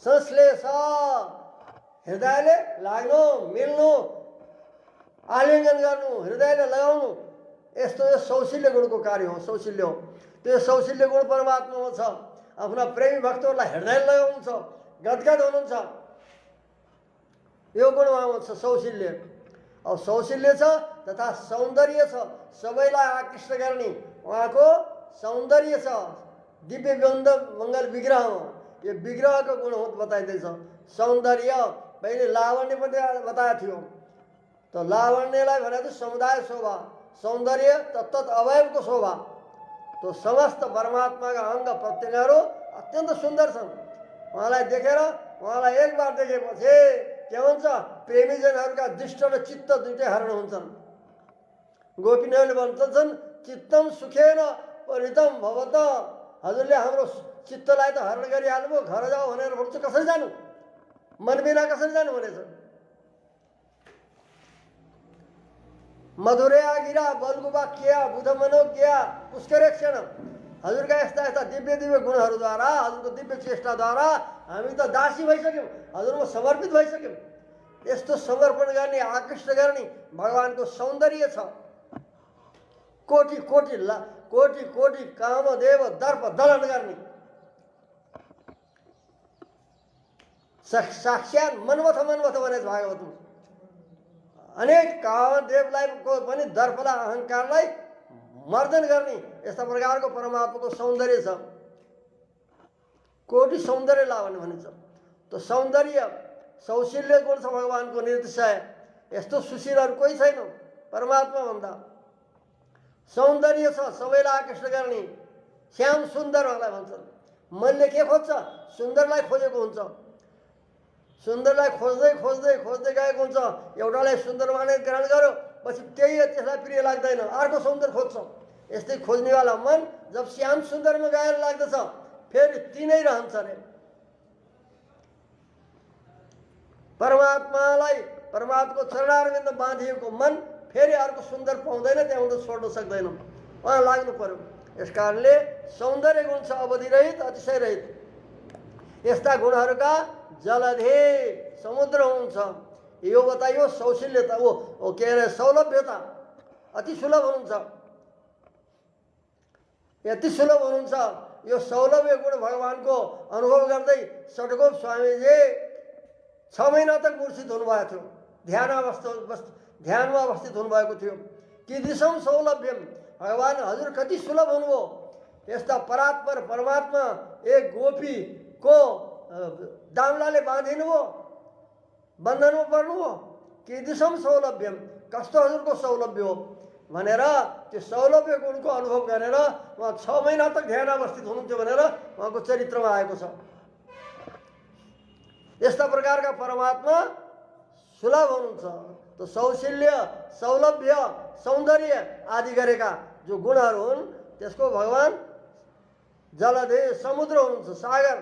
संश्लेष हृदयले लाग्नु, मिल्नु, आलिङ्गन गर्नु, हृदयले लगाउनु, यस्तो यो सौशील्य गुणको कार्य हो। सौशील्य हो, त्यो सौशील्य गुण परमात्मामा छ। आफ्ना प्रेमी भक्तहरूलाई हृदय लगाउनुहुन्छ, गदगद हुनुहुन्छ, यो गुण उहाँमा छ सौशील्य। अब सौशील्य छ तथा सौन्दर्य छ, सबैलाई आकृष्ट गर्ने उहाँको सौन्दर्य छ। दिव्य बन्द मङ्गल विग्रह हो, यो विग्रहको गुण हो बताइँदैछ। सौन्दर्य पहिले लावण्य पनि बताएको थियो, तो लावण्यलाई भनेको समुदाय शोभा, सौन्दर्य तत्त अवयवको शोभा। तो समस्त परमात्माका अङ्ग प्रत्यङ्गहरू अत्यन्त सुन्दर छन्। उहाँलाई देखेर, उहाँलाई एक बार देखेपछि के हुन्छ, प्रेमीजनहरूका दृष्ट र चित्त दुइटै हरण हुन्छन्। गोपिनीहरूले भन्छन् चित्तम सुखेन परितम भवत, हजुरले हाम्रो चित्तलाई त हरण गरिहाल्नुभयो, घर जाऊ भनेर भन्छ, कसरी जानु, मन बिना कसरी जानु भनेछ। मधुरया गिरा बलगुवाक्या बुध मनोज्ञा पुष्करेक्षण, हजुरका यस्ता यस्ता दिव्य दिव्य गुणहरूद्वारा, हजुरको दिव्य चेष्टाद्वारा हामी त दासी भइसक्यौँ, हजुरमा समर्पित भइसक्यौँ। यस्तो समर्पण गर्ने, आकृष्ट गर्ने भगवानको सौन्दर्य छ। कोटि कोटि कोटि कोटि कामदेव दर्प दलन गर्ने, साक्षात मनमथ मनमथ भनेछ भागवतमा। अनेक कामदेवलाई पनि दर्पलाई अहङ्कारलाई मर्दन गर्ने यस्ता प्रकारको परमात्माको सौन्दर्य छ। कोटि सौन्दर्य लावण्य भनिन्छ। तो सौन्दर्य सौशील्य गुण छ भगवानको निर्देशय। यस्तो सुशीलहरू कोही छैन परमात्मा भन्दा। सौन्दर्य छ सबैलाई आकर्षण गर्ने, श्याम सुन्दरहरूलाई भन्छन्। मनले के खोज्छ? सुन्दरलाई खोजेको हुन्छ। सुन्दरलाई खोज्दै खोज्दै खोज्दै गएको हुन्छ। एउटालाई सुन्दर माने ग्रहण गर्यो, पछि त्यही त्यसलाई प्रिय लाग्दैन, अर्को सौन्दर्य खोज्छ। यस्तै खोज्नेवाला मन जब श्याम सुन्दरमा गएर लाग्दछ फेरि तिनै रहन्छ अरे। परमात्मालाई, परमात्माको चरणारविन्द बाँधिएको मन फेरि अर्को सुन्दर पाउँदैन, त्यहाँबाट छोड्न सक्दैन, उहाँ लाग्नु पर्यो। यस कारणले सौन्दर्य गुण छ अवधि रहित, अतिशय रहित। यस्ता गुणहरूका जलधे समुद्र हुन्छ। यो बताइयो सौशील्यता, वो के अरे सौलभ्यता, अति सुलभ हुनुहुन्छ, यति सुलभ हुनुहुन्छ। यो सौलभ्य गुण भगवानको अनुभव गर्दै षडगोप स्वामीजी 6 महिना तक मूर्छित हुनुभएको थियो, ध्यानमा अवस्थित हुनुभएको थियो। कीदृशम सौलभ्यम, भगवान हजुर कति सुलभ हुनुभयो। यस्ता परात्पर परमात्मा एक गोपीको दामलाले बाँधिनुभयो, बन्धनमा पर्नुभयो। कीदृशम सौलभ्यम, कस्तो हजुरको सौलभ्य हो भनेर त्यो सौलभ्य गुणको अनुभव गरेर उहाँ 6 महिना तक ध्यान अवस्थित हुनुहुन्थ्यो भनेर उहाँको चरित्रमा आएको छ। यस्ता प्रकारका परमात्मा सुलभ हुनुहुन्छ। तो सौशील्य, सौलभ्य, सौन्दर्य आदि गरेका जो गुणहरू हुन् त्यसको भगवान जलधे समुद्र हुनुहुन्छ, सागर।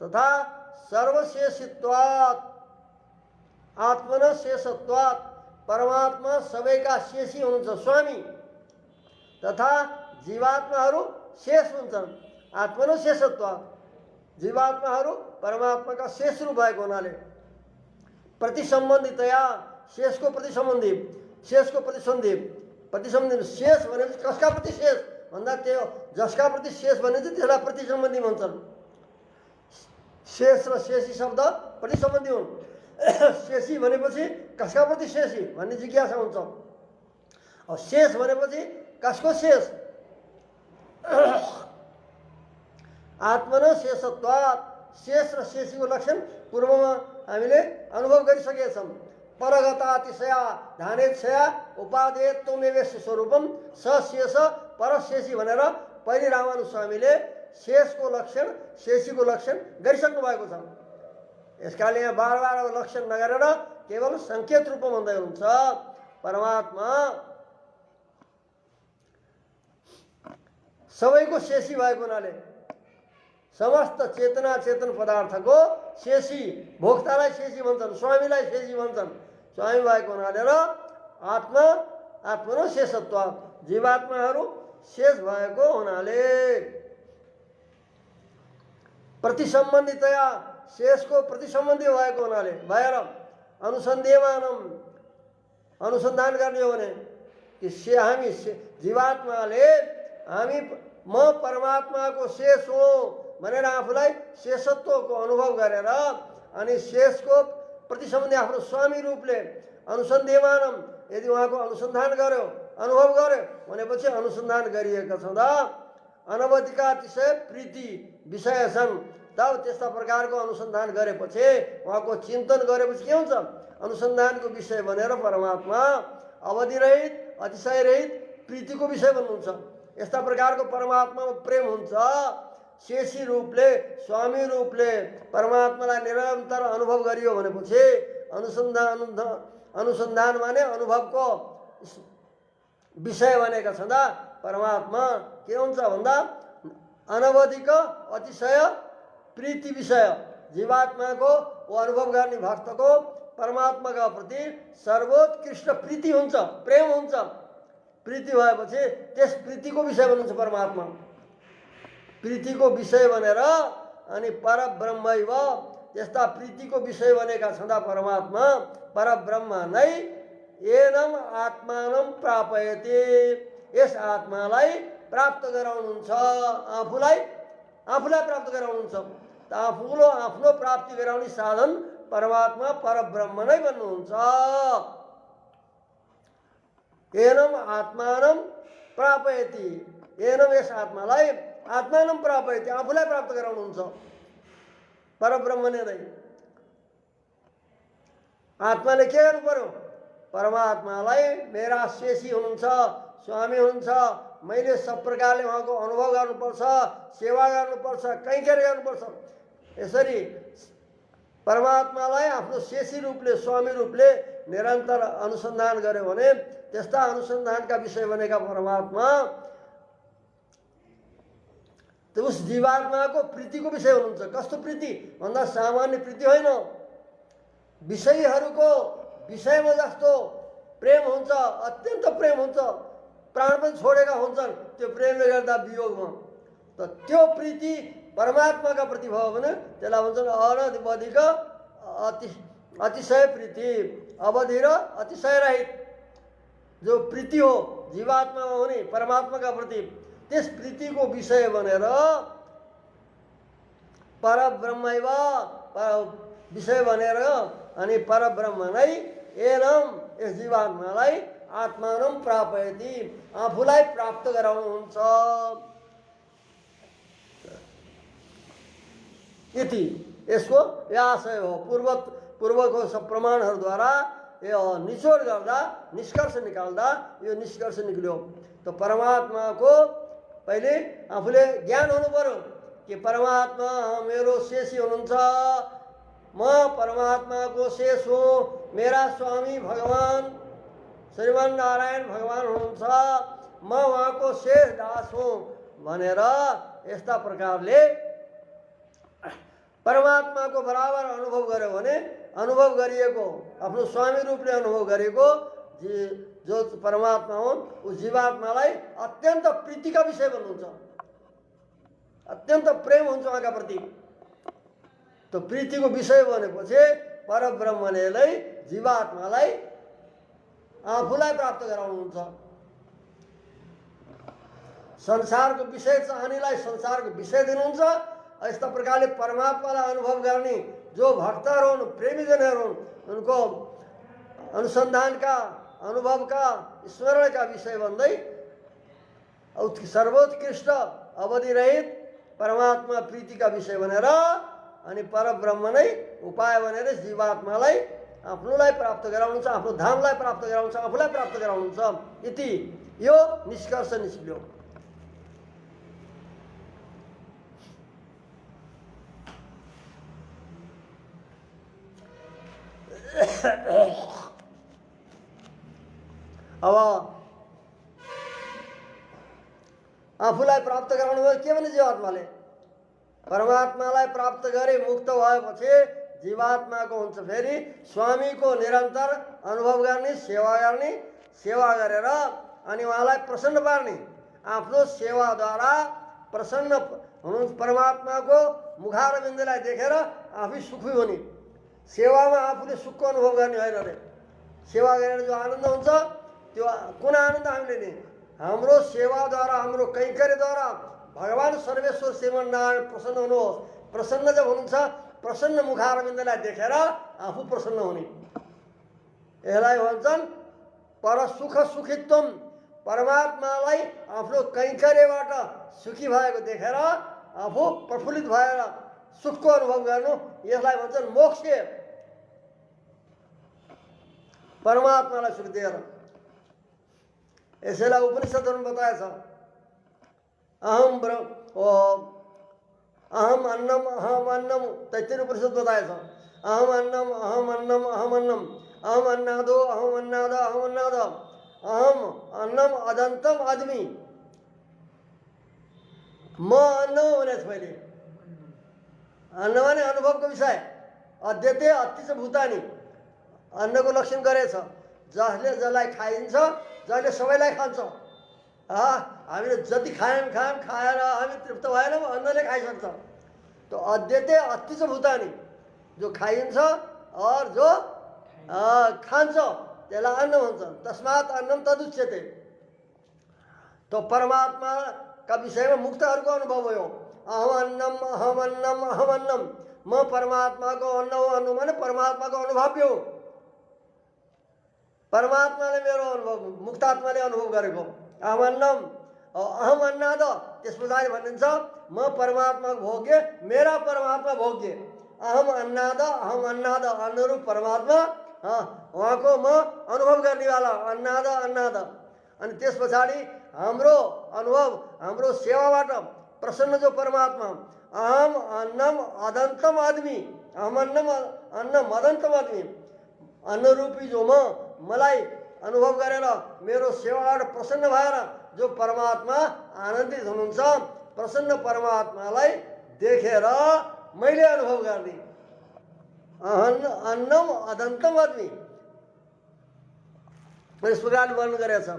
तथा सर्वशेषित्वात् आत्मन शेषत्वात्, परमात्मा सबैका शेषी हुनुहुन्छ, स्वामी। तथा जीवात्माहरू शेष हुन्छन्, आत्मन शेषत्वात्, जीवात्माहरू परमात्माका शेष रूप भएको हुनाले प्रतिसम्बन्धितया, शेषको प्रतिसम्बन्धी, शेषको प्रतिसन्धि, प्रतिसम्बन्धी शेष भनेपछि कसका प्रति शेष भन्दा त्यो जसका प्रति शेष भने चाहिँ त्यसलाई प्रतिसम्बन्धी भन्छन्। शेष र शेषी शब्द प्रतिसम्बन्धी हुन्। शेषी भनेपछि कसका प्रति शेषी भन्ने जिज्ञासा हुन्छ। अब शेष भनेपछि कसको शेष? आत्मन शेषत्वात्, शेष र शेषीको लक्षण पूर्वमा हामीले अनुभव गरिसकेका छौँ। परगतातिशया ध्यानेच्छया उपादेय त्वमेवेश स्वरूपम स शेष परशेषी भनेर पहिले रामानु स्वामीले शेषको लक्षण, शेषीको लक्षण गरिसक्नु भएको छ। यसकाले यहाँ बार बार लक्षण नगरेर केवल सङ्केत रूपमा भन्दै हुनुहुन्छ। परमात्मा सबैको शेषी भएको हुनाले समस्त चेतना चेतन पदार्थको शेषी, भोक्तालाई शेषी भन्छन्, स्वामीलाई शेषी भन्छन्। स्वामी भएको हुनाले र आत्मा, आत्मनो शेषत्व, जीवात्माहरू शेष भएको हुनाले प्रतिसम्बन्धितया, शेषको प्रतिसम्बन्धी भएको हुनाले भएर अनुसन्धेयमानम, अनुसन्धान गर्ने हो भने कि हामी जीवात्माले हामी म परमात्माको शेष हो भनेर आफूलाई शेषत्वको अनुभव गरेर अनि शेषको प्रतिसम्बन्धी आफ्नो स्वामी रूपले अनुसन्धेयमानम, यदि उहाँको अनुसन्धान गर्यो, अनुभव गर्यो भनेपछि अनुसन्धान गरिएका छँदा अनवधिका अतिशय प्रीति विषय छन्। तब त्यस्ता प्रकारको अनुसन्धान गरेपछि, उहाँको चिन्तन गरेपछि के हुन्छ? अनुसन्धानको विषय भनेर परमात्मा अवधिरहित, अतिशयरहित प्रीतिको विषय बन्नुहुन्छ। यस्ता प्रकारको परमात्मामा प्रेम हुन्छ। शेषी रूपले, स्वामी रूपले परमात्मालाई निरन्तर अनुभव गरियो भनेपछि अनुसन्धान माने अनुभवको विषय बनेका छँदा परमात्मा के हुन्छ भन्दा अनवधिक अतिशय प्रीति विषय, जीवात्माको वो अनुभव गर्ने भक्तको परमात्माका प्रति सर्वोत्कृष्ट प्रीति हुन्छ, प्रेम हुन्छ। प्रीति भएपछि त्यस प्रीतिको विषय बन्नुहुन्छ परमात्मा। प्रीतिको विषय बनेर अनि परब्रह्मैव, त्यस्ता प्रीतिको विषय बनेका छँदा परमात्मा परब्रह्म नै एनम आत्मानम प्रापयते, यस आत्मालाई प्राप्त गराउनुहुन्छ, आफूलाई प्राप्त गराउनुहुन्छ। त आफ्नो प्राप्ति गराउने साधन परमात्मा परब्रह्म नै बन्नुहुन्छ। एनम आत्मानम प्रापयति, एनम यस आत्मालाई आत्मानम प्रापयति, आफूलाई प्राप्त गराउनुहुन्छ परब्रह्म नै। आत्माले के गर्नु पर्यो? परमात्मालाई मेरा शेषी हुनुहुन्छ, स्वामी हुनुहुन्छ, मैले सब प्रकारले उहाँको अनुभव गर्नुपर्छ, सेवा गर्नुपर्छ, कैङ्कर्य गर्नुपर्छ। यसरी परमात्मालाई आफ्नो शेषी रूपले, स्वामी रूपले निरन्तर अनुसन्धान गर्यो भने त्यस्ता अनुसन्धानका विषय बनेका परमात्मा उस जीवात्माको प्रीतिको विषय हुनुहुन्छ। कस्तो प्रीति भन्दा सामान्य प्रीति होइन, विषयहरूको विषयमा जस्तो प्रेम हुन्छ, अत्यन्त प्रेम हुन्छ, प्राण पनि छोडेका हुन्छन् त्यो प्रेमले गर्दा वियोगमा। त त्यो प्रीति परमात्माका प्रति भयो भने त्यसलाई भन्छन् अनवधिक अतिशय प्रीति, अवधि र अतिशय रहित जो प्रीति हो जीवात्मामा हुने परमात्माका प्रति, त्यस प्रीतिको विषय बनेर परब्रह्मैव विषय बनेर अनि परब्रह्म नै एनम यस जीवात्मालाई आत्मानम प्रापयति आफूलाई प्राप्त गराउनुहुन्छ। यति यसको आशय हो। पूर्वको सब प्रमाणहरूद्वारा यो निचोड गर्दा, निष्कर्ष निकाल्दा यो निष्कर्ष निक्ल्यो। त परमात्माको पहिले आफूले ज्ञान हुनु पर्यो कि परमात्मा मेरो शेषी हुनुहुन्छ, म परमात्माको शेष हुँ, मेरा स्वामी भगवान श्रीमान नारायण भगवान हुनुहुन्छ, म उहाँको शेष दास हुँ भनेर यस्ता प्रकारले परमात्माको बराबर अनुभव गर्यो भने अनुभव गरिएको आफ्नो स्वामी रूपले अनुभव गरेको जो परमात्मा हुन् उस जीवात्मालाई अत्यन्त प्रीतिका विषय बन्नुहुन्छ, अत्यन्त प्रेम हुन्छ उहाँका प्रति। त्यो प्रीतिको विषय बनेपछि परब्रह्मले जीवात्मालाई आफूलाई प्राप्त गराउनुहुन्छ। संसारको विषय चाहनेलाई संसारको विषय दिनुहुन्छ। यस्ता प्रकारले परमात्मालाई अनुभव गर्ने जो भक्तहरू हुन्, प्रेमीजनहरू हुन्, उनको अनुसन्धानका, अनुभवका, स्मरणका विषय भन्दै सर्वोत्कृष्ट अवधिरहित परमात्मा प्रीतिका विषय बनेर अनि परब्रह्म नै उपाय बनेर जीवात्मालाई आफ्नोलाई प्राप्त गराउनुहुन्छ, आफ्नो धामलाई प्राप्त गराउनुहुन्छ, आफूलाई प्राप्त गराउनुहुन्छ। यति यो निष्कर्ष निस्क्यो। अब आफूलाई प्राप्त गराउनु भयो के भने जीवात्माले परमात्मालाई प्राप्त गरे मुक्त भएपछि जीवात्माको हुन्छ फेरि स्वामीको निरन्तर अनुभव गर्ने, सेवा गरेर अनि उहाँलाई प्रसन्न पार्ने, आफ्नो सेवाद्वारा प्रसन्न हुनु, परमात्माको मुखारविन्दलाई देखेर आफै सुखी हुने, सेवामा आफूले सुखको अनुभव गर्ने होइन रे। सेवा गरेर जो आनन्द हुन्छ त्यो कुन आनन्द हामीले नि हाम्रो सेवाद्वारा, हाम्रो कैङ्कर्यद्वारा भगवान सर्वेश्वर श्रीमान नारायण प्रसन्न हुनुहोस्। प्रसन्न जब हुनुहुन्छ प्रसन्न मुखारविन्दलाई देखेर आफू प्रसन्न हुने, यसलाई भन्छन् पर सुख सुखित्वम। परमात्मालाई आफ्नो कैङ्कर्यबाट सुखी भएको देखेर आफू प्रफुल्लित भएर सुखको अनुभव गर्नु, यसलाई भन्छन् मोक्ष। परमात्मालाई सुख दिएर यसैलाई उपनिषदमा बताएछ अहम अन्नम तैत्तिरीय उपनिषद बताएछ अहम अन्नम अहम अन्नम अहम अन्नम अहम अन्नादो अहम अन्नाद अहम अन्नाद अहम अन्नम अदन्तम आदमी। म अन्न हो भनेको छु मैले। अन्न भने अनुभवको विषय। अद्यते अति भूतानी अन्नको लक्षण गरेछ, जसले जसलाई खाइन्छ, जसले सबैलाई खान्छ। हामीले जति खायौँ खाएर हामी तृप्त भएनौँ, अन्नले खाइसक्छ। तो अद्यते अति भूतानी जो खाइन्छ और जो खान्छ त्यसलाई अन्न भन्छ। तस्मात् अन्नम तदुच्यते। तो परमात्माका विषयमा मुक्तहरूको अनुभव भयो। अहम अन्नम अहम अन्नम अहम अन्नम। म परमात्माको अन्न हो। अन्न माने परमात्माको अनुभव्य हो। परमात्माले मेरो अनुभव, मुक्तात्माले अनुभव गरेको अहम अन्नम अहम अन्नाद। त्यस पछाडि भनिन्छ म परमात्माको भोग्य, मेरा परमात्मा भोग्य। अहम अन्नाद अन्नरूप परमात्मा, उहाँको म अनुभव गर्नेवाला। अन्नाद अनि त्यस पछाडि हाम्रो अनुभव, हाम्रो सेवाबाट प्रसन्न जो परमात्मा, अहम अन्नम अदन्तम आदमी, अहम अन्नम अदन्तम आदमी, अन्न रूपी जो मलाई अनुभव गरेर मेरो सेवाबाट प्रसन्न भएर जो परमात्मा आनन्दित हुनुहुन्छ, प्रसन्न परमात्मालाई देखेर मैले अनुभव गर्ने अन्नम अदन्तम आदमी यस प्रकारले वर्णन गरेको छ।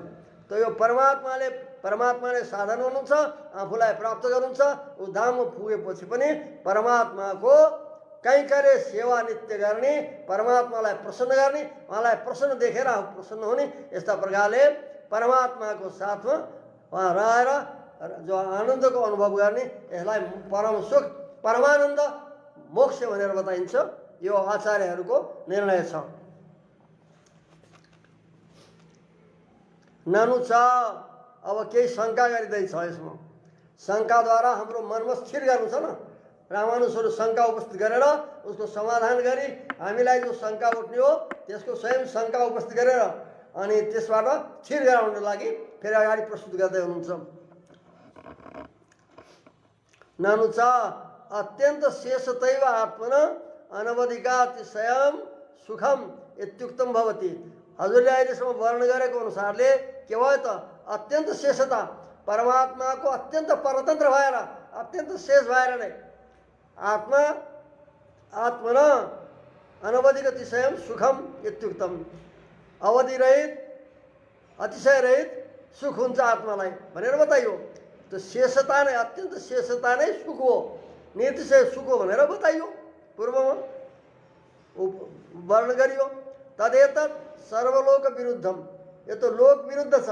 त यो परमात्माले साधन हुनुहुन्छ, आफूलाई प्राप्त गर्नुहुन्छ। ऊ धाममा पुगेपछि पनि परमात्माको कैंकर्य सेवा नित्य गर्ने, परमात्मालाई प्रसन्न गर्ने, उहाँलाई प्रसन्न देखेर आफू प्रसन्न हुने, यस्ता प्रकारले परमात्माको साथमा उहाँ रहेर जो आनन्दको अनुभव गर्ने, यसलाई परम सुख, परमानन्द, मोक्ष भनेर बताइन्छ। यो आचार्यहरूको निर्णय छ। नानु छ। अब केही शङ्का गरिँदैछ यसमा। शङ्काद्वारा हाम्रो मनमा स्थिर गर्नु छ न। रामानुजहरू शङ्का उपस्थित गरेर उसको समाधान गरी हामीलाई जो शङ्का उठ्ने हो त्यसको स्वयं शङ्का उपस्थित गरेर अनि त्यसबाट स्थिर गराउनको लागि फेरि अगाडि प्रस्तुत गर्दै हुनुहुन्छ। नानु छ अत्यन्त शेषतैव आत्मन अनवधिकातिशयम सुखम इत्युक्तम भवति। हजुरले अहिलेसम्म वर्णन गरेको अनुसारले के भयो त? अत्यन्त शेषता, परमात्माको अत्यन्त परतन्त्र भएर, अत्यन्त शेष भएर नै आत्मन अनवधिक अतिशयम सुखम इत्युक्तम। अवधि रहित, अतिशय रहित सुख हुन्छ आत्मालाई भनेर बताइयो। त शेषता नै, अत्यन्त शेषता नै सुख हो, नितिशय सुख हो भनेर बताइयो। पूर्वमा वर्णन गरियो। तदेतत् सर्वलोक विरुद्धम। यो त लोक विरुद्ध छ।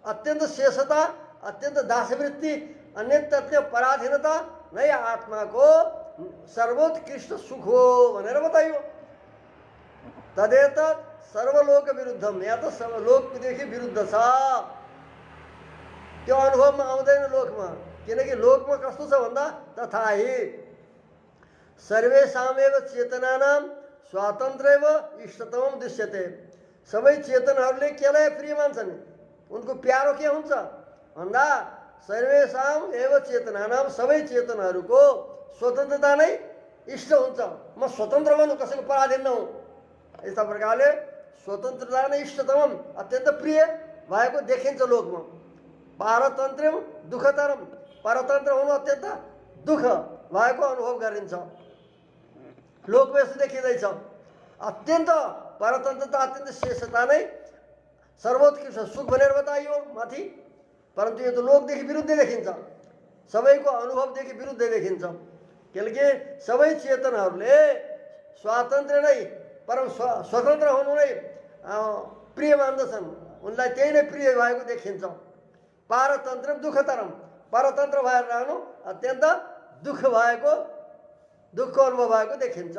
अत्यन्त शेषता, अत्यन्त दासवृत्ति, अन्यत्र पराधीनता नै आत्माको सर्वोत्कृष्ट सुख हो भनेर बताइयो। तदेतत् सर्वलोक विरुद्धम। यहाँ त सर्वलोकदेखि विरुद्ध छ। त्यो अनुभवमा आउँदैन लोकमा। किनकि लोकमा कस्तो छ भन्दा तथाहि सर्वेषामेव चेतनानां स्वातन्त्र्यैव इष्टतमं दृश्यते। सबै चेतनहरूले केलाई प्रिय मान्छन्? उनको प्यारो के हुन्छ भन्दा सर्वेषाम एव चेतनानां, सबै चेतनहरूको स्वतन्त्रता नै इष्ट हुन्छ। म स्वतन्त्र बनु, कसैको पराधीन नहुँ। यस्ता प्रकारले स्वतन्त्रता नै इष्टतमम, अत्यन्त प्रिय भएको देखिन्छ लोकमा। पारतन्त्र्यम दुःखतरम। परतन्त्र हुनु अत्यन्त दुःख भएको अनुभव गरिन्छ। लोकमा यस्तो देखिँदैछ। अत्यन्त परतन्त्रता, अत्यन्त शेषता नै सर्वोत्कृष्ट सुख भनेर बताइयो माथि। परन्तु यो त लोकदेखि विरुद्ध देखिन्छ, सबैको अनुभवदेखि विरुद्ध देखिन्छ। किनकि सबै चेतनहरूले स्वातन्त्र्य नै, परम स्वतन्त्र हुनु नै प्रिय मान्दछन्। उनलाई त्यही नै प्रिय भएको देखिन्छ। पारतन्त्र दुःखतरम। परतन्त्र भएर रहनु अत्यन्त दुःखको अनुभव भएको देखिन्छ।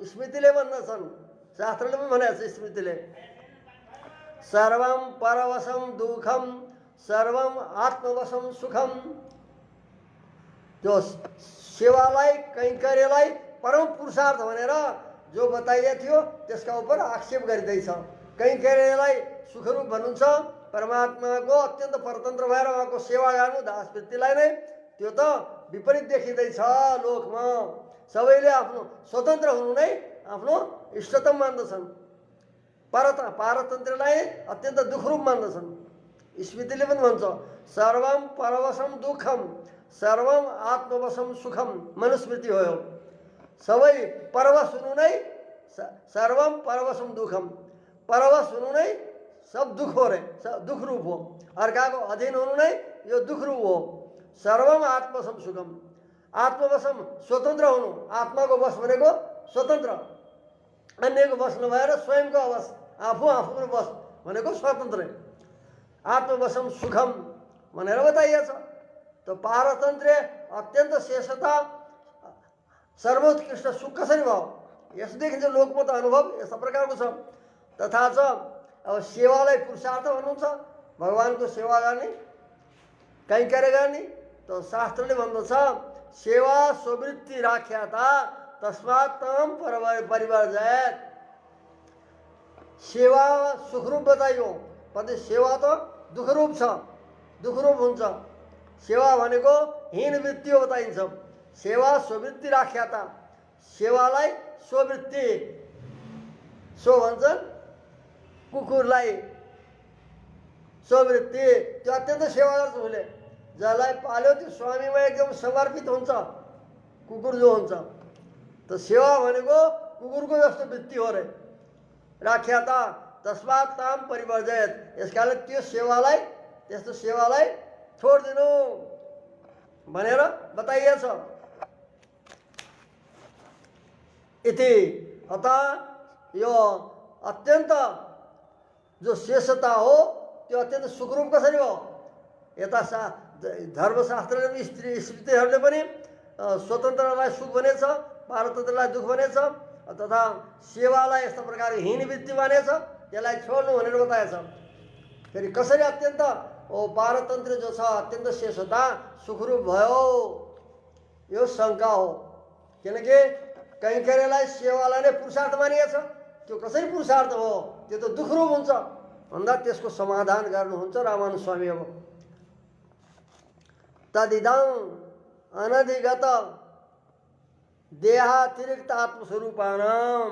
स्मृतिले भन्दछन्, शास्त्रले पनि भनेको छ स्मृतिले, सर्वम परवशम दुःखम सर्वम आत्मवशम सुखम। जो सेवालाई, कैंकर्यलाई परम पुरुषार्थ भनेर जो बताइएको थियो त्यसका उपर आक्षेप गरिँदैछ। कैंकर्यलाई सुखरूप भन्नुहुन्छ, परमात्माको अत्यन्त परतन्त्र भएर उहाँको सेवा गर्नु दासवृत्तिलाई नै, त्यो त विपरीत देखिँदैछ लोकमा। सबैले आफ्नो स्वतन्त्र हुनु नै आफ्नो इष्टतम मान्दछन्, पारतन्त्रलाई अत्यन्त दुःखरूप मान्दछन्। स्मृतिले पनि भन्छ सर्वम परवशम दुःखम सर्वम आत्मवशम सुखम। मनुस्मृति हो यो। सबै परवश हुनु नै सर्वम परवशम दुःखम। परवश हुनु नै सब दुःख हो रे, दुःख रूप हो। अर्काको अधीन हुनु नै यो दुःख रूप हो। सर्वम आत्मवशम सुखम। आत्मवशम स्वतन्त्र हुनु। आत्माको वश भनेको स्वतन्त्र, अन्यको वश नभएर स्वयंको अवश, आफूको वश भनेको स्वतन्त्र। आत्मवशम सुखम भनेर बताइएको छ। त पारतन्त्र्य, अत्यन्त शेषता, सर्वोत्कृष्ट सुख कसरी भयो? यस्तो देखिन्छ लोकमा त अनुभव यस्ता प्रकारको छ। तथा छ अब सेवालाई पुरुषार्थ भन्नुहुन्छ, भगवानको सेवा गर्ने, कैंकर्य गर्ने। त शास्त्रले भन्दछ सेवा स्ववृत्ति राख्याता तस्मात् तम परिवर्जयत्। सेवा सुखरूप बताइयो, पति सेवा त दुःखरूप छ, दुःखरूप हुन्छ। सेवा भनेको हीन वृत्ति हो बताइन्छ। सेवा स्ववृत्ति राख्या त, सेवालाई स्ववृत्ति, सो भन्छन् कुकुरलाई स्ववृत्ति, त्यो अत्यन्त सेवा गर्छ उसले। जसलाई पाल्यो त्यो स्वामीमा एकदम समर्पित हुन्छ, कुकुर जो हुन्छ। त सेवा भनेको कुकुरको जस्तो वृत्ति हो रे राख्या त, तस्मात् ताम परिवर्जयत, यस कारण त्यो सेवालाई, त्यस्तो सेवालाई छोडिदिनु भनेर बताइएछ। इति अतः यो अत्यन्त जो शेषता हो त्यो अत्यन्त सुखरूप कसरी हो? यता धर्मशास्त्रले पनि स्मृतिहरूले पनि स्वतन्त्रलाई सुख भनेछ, पारतन्त्रलाई दुःख भनेछ, तथा सेवालाई यस्तो प्रकारको हीन वृत्ति भनेछ, त्यसलाई छोड्नु भनेर बताएछ। फेरि कसरी अत्यन्त पारतन्त्र जो छ अत्यन्त शेषता सुखरूप भयो, यो शङ्का हो। किनकि कैङ्कर्यलाई सेवालाई नै पुरुषार्थ मानिएछ, त्यो कसरी पुरुषार्थ हो? त्यो त दुःखरूप हुन्छ भन्दा त्यसको समाधान गर्नुहुन्छ रामानुज स्वामी। अब तदिदं अनधिगत देहातिरिक्त आत्मस्वरूपाणाम,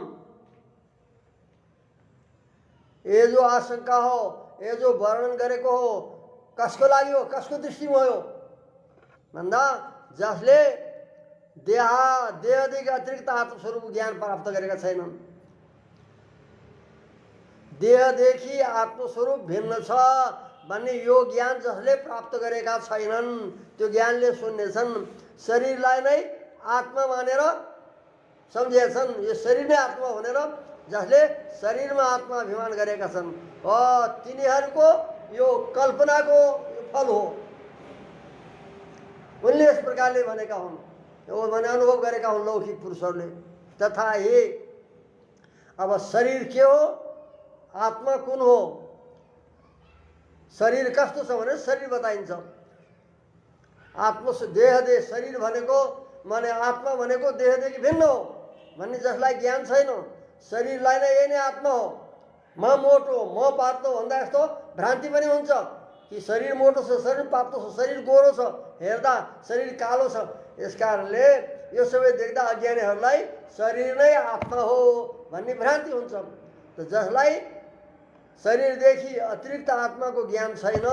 ये जो आशंका हो, ये जो वर्णन गरेको हो, कसको लागि हो, कसको दृष्टिमा हो भन्दा जसले देहदेखि अतिरिक्त आत्मस्वरूप ज्ञान प्राप्त गरेका छैनन्। देहदेखि आत्मस्वरूप भिन्न छ भन्ने यो ज्ञान जसले प्राप्त गरेका छैनन् त्यो ज्ञानले सुन्नेछन्। शरीरलाई नै आत्मा मानेर सम्झेछन्, यो शरीर नै आत्मा भनेर जसले शरीरमा आत्मा अभिमान गरेका छन्, तिनीहरूको यो कल्पनाको फल हो। उनले यस प्रकारले भनेका हुन्, यो भने अनुभव गरेका हुन् लौकिक पुरुषहरूले। तथा हे, अब शरीर के हो, आत्मा कुन हो? शरीर कस्तो छ भने शरीर बताइन्छ। आत्मा देह शरीर भनेको माने आत्मा भनेको देहदेखि भिन्न हो भन्ने जसलाई ज्ञान छैन, शरीरलाई नै यही नै आत्मा हो, म मोटो म पातलो भन्दा यस्तो भ्रान्ति पनि हुन्छ कि शरीर मोटो छ, शरीर पातलो छ, शरीर गोरो छ, हेर्दा शरीर कालो छ। यस कारणले यो सबै देख्दा अज्ञानीहरूलाई शरीर नै आत्मा हो भन्ने भ्रान्ति हुन्छ। त जसलाई शरीरदेखि अतिरिक्त आत्माको ज्ञान छैन,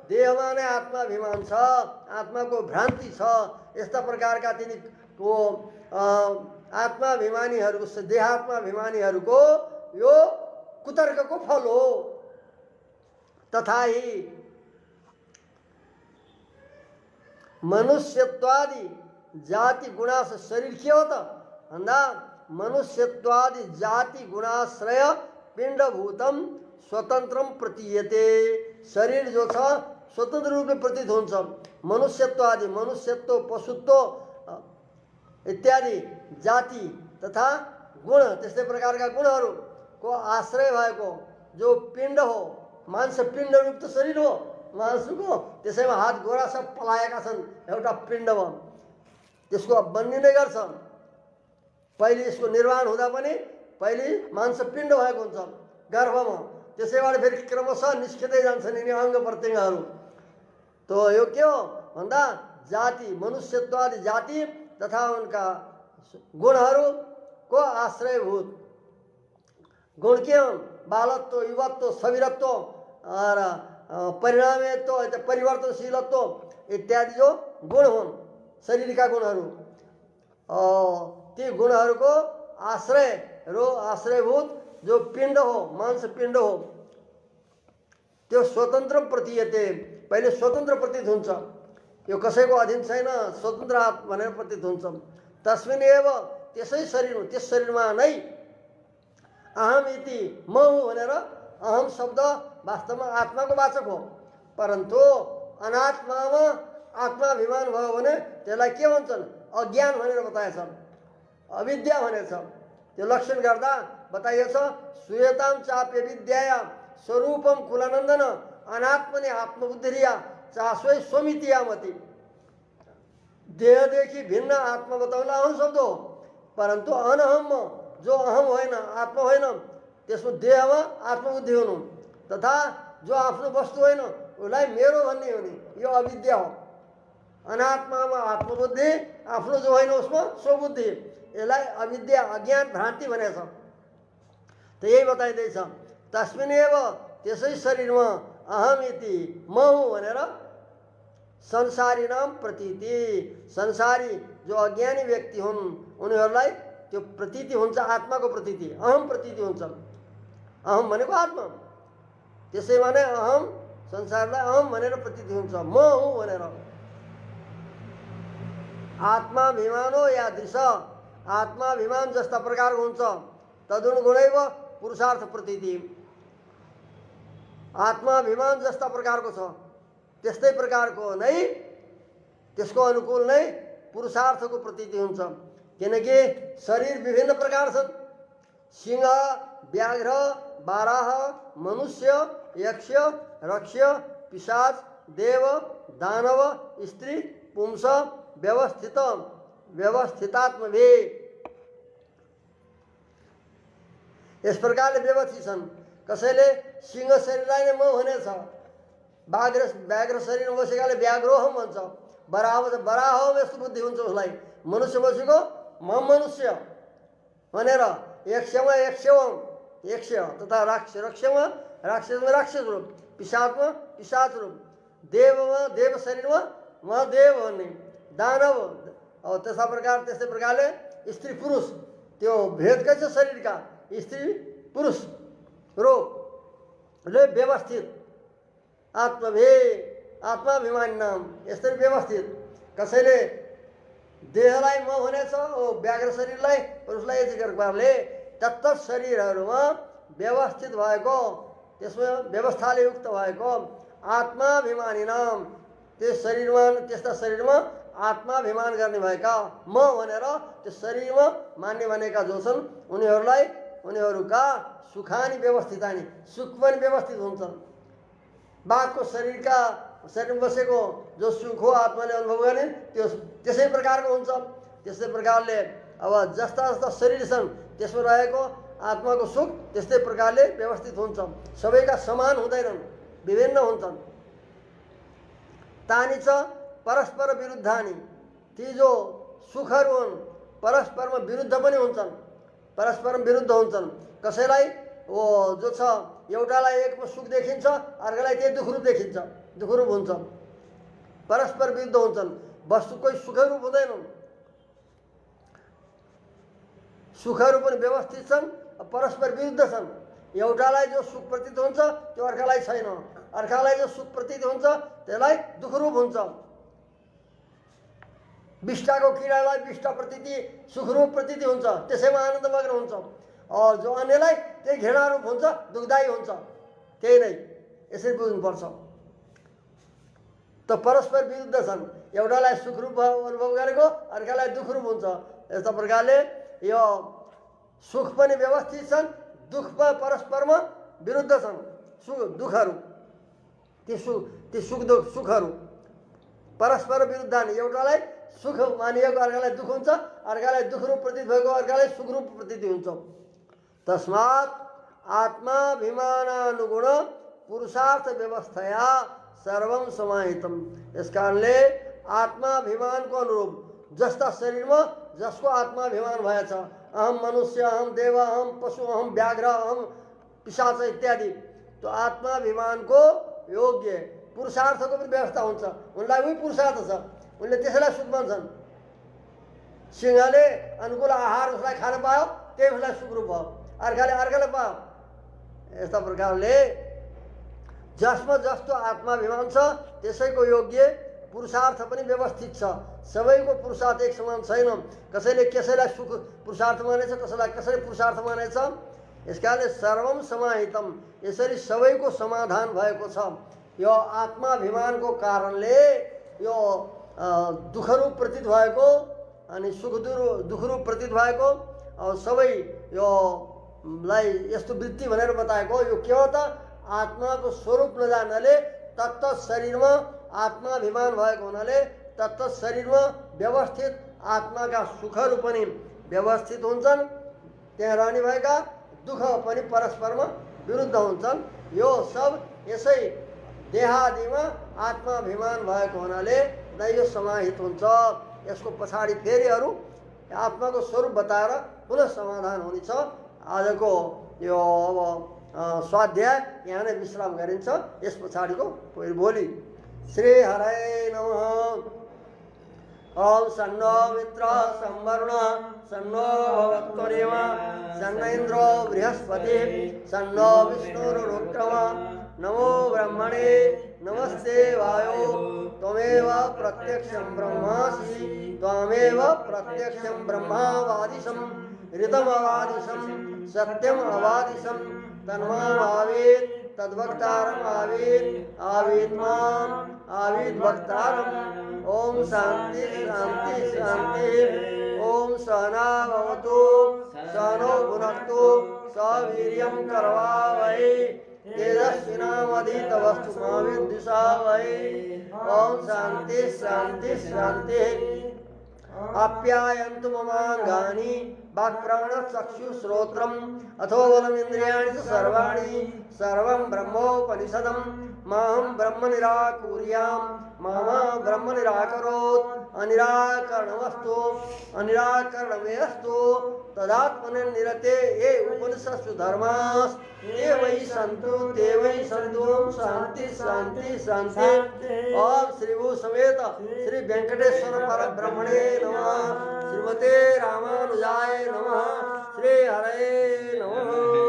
देहमा नै आत्माभिमान छ, आत्माको भ्रान्ति छ, यस्ता प्रकारका तिनीको आत्माभिमानीहरूको, देहात्माभिमानीहरूको यो कुतर्कको फल हो। तथा ही मनुष्यत्वादि जाति गुणाश्रय, शरीर के हो त भन्दा मनुष्यत्वादि जाति गुणाश्रय पिण्डभूतम स्वतन्त्रम प्रतीयते। शरीर जो छ स्वतन्त्र रूपले प्रतीत हुन्छ। मनुष्यत्व आदि, मनुष्यत्व, पशुत्व इत्यादि जाति तथा गुण, त्यस्तै प्रकारका गुणहरूको आश्रय भएको जो पिण्ड हो, मांस पिण्ड युक्त शरीर हो मांसको, त्यसैमा हात गोरा सब पलाएका छन् एउटा पिण्डमा, त्यसको बन्निने गर्छ। पहिले यसको निर्माण हुँदा पनि पहिले मांस पिण्ड भएको हुन्छ गर्भमा, त्यसैबाट फेरि क्रमशः निस्किँदै जान्छन् यिनी अङ्ग प्रत्यङ्गहरू। त यो के हो भन्दा जाति, मनुष्यत्वादि जाति तथा उनका गुणहरूको आश्रयभूत। गुण के हुन्? बालत्व, युवत्व, सवीरत्व र परिणामित्व, परिवर्तनशीलत्व इत्यादि जो गुण हुन्, शरीरका गुणहरू, ती गुणहरूको आश्रयभूत जो पिण्ड हो, मांस पिण्ड हो, त्यो स्वतन्त्र प्रतीयते, पहिले स्वतन्त्र प्रतीत हुन्छ। यो कसैको अधीन छैन, स्वतन्त्र भनेर प्रतीत हुन्छ। तस्मिन् एव, त्यसै शरीर, त्यस शरीरमा नै अहम इति, म हुँ भनेर, अहम शब्द वास्तवमा आत्माको वाचक हो, परन्तु अनात्मामा आत्माभिमान भयो भने त्यसलाई के भन्छन्? अज्ञान भनेर बताएछ, अविद्या भनेछ। त्यो लक्षण गर्दा बताइएछ, श्रूयतां चाप्य विद्याया स्वरूपम कुलानन्दन अनात्मने आत्मबुद्धिरिया चास्वै स्वमितियामति। देहदेखि भिन्न आत्मा बताउन अहम शब्द हो, परन्तु अनहम जो अहम होइन, आत्मा होइन, त्यसको देहमा आत्मबुद्धि हुनु तथा जो आफ्नो वस्तु होइन उसलाई मेरो भन्ने हुने, यो अविद्या हो। अनात्मामा आत्मबुद्धि, आफ्नो जो होइन उसमा स्वबुद्धि, यसलाई अविद्या अज्ञान भ्रान्ति भनेछ। त यही बताइँदैछ, तस्मिन्नेव त्यसै शरीरमा अहम इति म हुँ भनेर संसारी नाम प्रतीति, संसारी जो अज्ञानी व्यक्ति हुन् उनीहरूलाई त्यो प्रतीति हुन्छ, आत्माको प्रतीति, अहम प्रतीति हुन्छ। अहम भनेको आत्मा, त्यसै भने अहम संसारलाई अहम भनेर प्रतीति हुन्छ, म हुँ भनेर। आत्माभिमानो यादृश, आत्माभिमान जस्ता प्रकारको हुन्छ, तदनुगुणैव पुरुषार्थ प्रतीति, आत्माभिमान जस्ता प्रकारको छ त्यस्तै प्रकारको नै, त्यसको अनुकूल नै पुरुषार्थको प्रतीति हुन्छ। किनकि शरीर विभिन्न प्रकार छन्, सिंह, व्याघ्र, बाराह, मनुष्य, यक्ष, रक्ष, पिशाच, देव, दानव, स्त्री, पुंस, व्यवस्थितात्मभे, यस प्रकारले व्यवस्थित छन्। कसैले सिंह शरीरलाई नै म भनेछ, व्याघ्र शरीरमा बसेकाले व्याघ्रोहम भन्छ, बराहम यस्तो बुद्धि हुन्छ उसलाई। मनुष्य बसेको म मनुष्य भनेर, यक्षमा यक्षवम यक्ष तथा रक्षमा राक्षस रूप, पिशाचमा पिशाच रूप, देवमा देव शरीरमा म देव भन्ने, दानव अब त्यस्तै प्रकारले स्त्री पुरुष, त्यो भेदकै छ शरीरका, स्त्री पुरुष रोले व्यवस्थित आत्मभे आत्माभिमानी नाम, यसरी व्यवस्थित। कसैले देहलाई म भनेछ, व्याघ्र शरीरलाई पुरुषलाई यति प्रकारले तत्त शरीरहरूमा व्यवस्थित भएको, त्यसमा व्यवस्थाले युक्त भएको आत्माभिमानी नाम, त्यस्ता शरीरमा आत्माभिमान गर्ने भएका म भनेर त्यो शरीरमा मान्ने भनेका जो छन् उनीहरूका सुखानी व्यवस्थितानी, सुख पनि व्यवस्थित हुन्छन्। बाघको शरीरमा बसेको जो सुख हो आत्माले अनुभव गर्ने त्यो त्यसै प्रकारको हुन्छ। त्यस्तै प्रकारले अब जस्ता जस्ता शरीर छन् त्यसमा रहेको आत्माको सुख त्यस्तै प्रकारले व्यवस्थित हुन्छ। सबैका समान हुँदैनन्, विभिन्न हुन्छन्। तानि च परस्पर विरुद्धानि, ती जो सुखहरू हुन् परस्परमा विरुद्ध पनि हुन्छन्, परस्पर विरुद्ध हुन्छन्। कसैलाई जो छ एउटालाई एकमा सुख देखिन्छ, अर्कालाई त्यही दुःखरूप देखिन्छ, दुःखरूप हुन्छ, परस्पर विरुद्ध हुन्छन्। वस्तु कोही सुखरूप हुँदैनन्, सुखहरू पनि व्यवस्थित छन्, परस्पर विरुद्ध छन्। एउटालाई जो सुख प्रतीत हुन्छ त्यो अर्कालाई छैन, अर्कालाई जो सुख प्रतीत हुन्छ त्यसलाई दुःखरूप हुन्छ। विष्टाको किरालाई विष्टा प्रतीति सुखरूप प्रतीति हुन्छ, त्यसैमा आनन्दमग्न हुन्छ। जो अन्यलाई त्यही घृणारूप हुन्छ, दुःखदायी हुन्छ, त्यही नै। यसरी बुझ्नुपर्छ। त परस्पर विरुद्ध छन्, एउटालाई सुखरूप अनुभव गरेको अर्कालाई दुःखरूप हुन्छ। यस्ता प्रकारले यो सुख पनि व्यवस्थित छन्, दुःख परस्परमा विरुद्ध छन्। दुःखहरू ती सुखहरू परस्पर विरुद्ध, एउटालाई सुख मानिएको अर्कालाई दुःख हुन्छ, अर्कालाई दुःखरूप प्रतीत भएको अर्कालाई सुखरूप प्रतीत हुन्छ। तस्मात् आत्माभिमानानुगुण पुरुषार्थ व्यवस्थया सर्वम समाहितम, यस कारणले आत्माभिमानको अनुरूप जस्ता शरीरमा जसको आत्माभिमान भएछ, अहम मनुष्य, अहम देव, अहम पशु, अहम व्याघ्र, अहम पिशाच इत्यादि, त्यो आत्माभिमानको योग्य पुरुषार्थको पनि व्यवस्था हुन्छ। उनलाई उही पुरुषार्थ छ, उनले त्यसैलाई सुख भन्छन्। सिंहले अनुकूल आहार उसलाई खान पायो, त्यही उसलाई सुखरूप भयो, अर्काले पायो। यस्ता प्रकारले जसमा जस्तो आत्माभिमान छ त्यसैको योग्य पुरुषार्थ पनि व्यवस्थित छ। सबैको पुरुषार्थ एक समान छैन, कसैलाई सुख पुरुषार्थ मानेछ, कसैले पुरुषार्थ मानेछ। यसकारणले सर्वम समाहितम, यसरी सबैको समाधान भएको छ। यो आत्माभिमानको कारणले यो दुःखरूप प्रतीत भएको अनि दुःखरूप प्रतीत भएको सबै योलाई यस्तो वृत्ति भनेर बताएको। यो के हो त? आत्माको स्वरूप नजान्नाले, तत्त शरीरमा आत्माभिमान भएको हुनाले तत्त शरीरमा व्यवस्थित आत्माका सुखहरू पनि व्यवस्थित हुन्छन्, त्यहाँ रहने भएका दुःख पनि परस्परमा विरुद्ध हुन्छन्। यो सब यसै देहादिमा आत्माभिमान भएको हुनाले दैव समाहित हुन्छ। यसको पछाडि फेरि अरू आत्माको स्वरूप बताएर पुनः समाधान हुनेछ। आजको यो अब स्वाध्याय यहाँ नै विश्राम गरिन्छ। यस पछाडिको भोलि श्री हरे नमः। ओम सन्नो मित्र संवरुण सन्नो भवत्वरेव सन्न इन्द्रो बृहस्पति सन्नो विष्णुरुक्रम नमो ब्रह्मणे नमस्ते वायो त्वमेव प्रत्यक्षं ब्रह्मासि त्वमेव प्रत्यक्षं ब्रह्मावादिशं ऋतमवादिशं सत्यम अवादिशं तन्मावेत् तद्वक्तारम् आवेत् आवेत्माम् आवेत् वक्तारम्। ओम शांति शांति शांति। ओम सहना भवतु सहनौ भुनक्तु सवीर्यं करवावहै तेजस्विनावधीतमस्तु मा विद्विषावहै। ओम शांति शांति शांति। आप्यायन्तु ममाङ्गानि वाक्प्राणचक्षुश्रोत्रम् अथो बलमिन्द्रियाणि च सर्वाणि सर्वं ब्रह्मोपनिषदं माहं ब्रह्म निराकुर्यां मा ब्रह्म निराकरोत्। अनिराकरणमस्तु अनिराकरणमेस्तु तदात्मने निरते ये उपनिषत्सु धर्मास् ते वै सन्तु। शांति शांति शांति। ओम श्री भू समेत श्री वेंकटेश्वर परब्रह्मणे नमः। श्रीमते रामानुजाय नमः। श्री हरे नमः।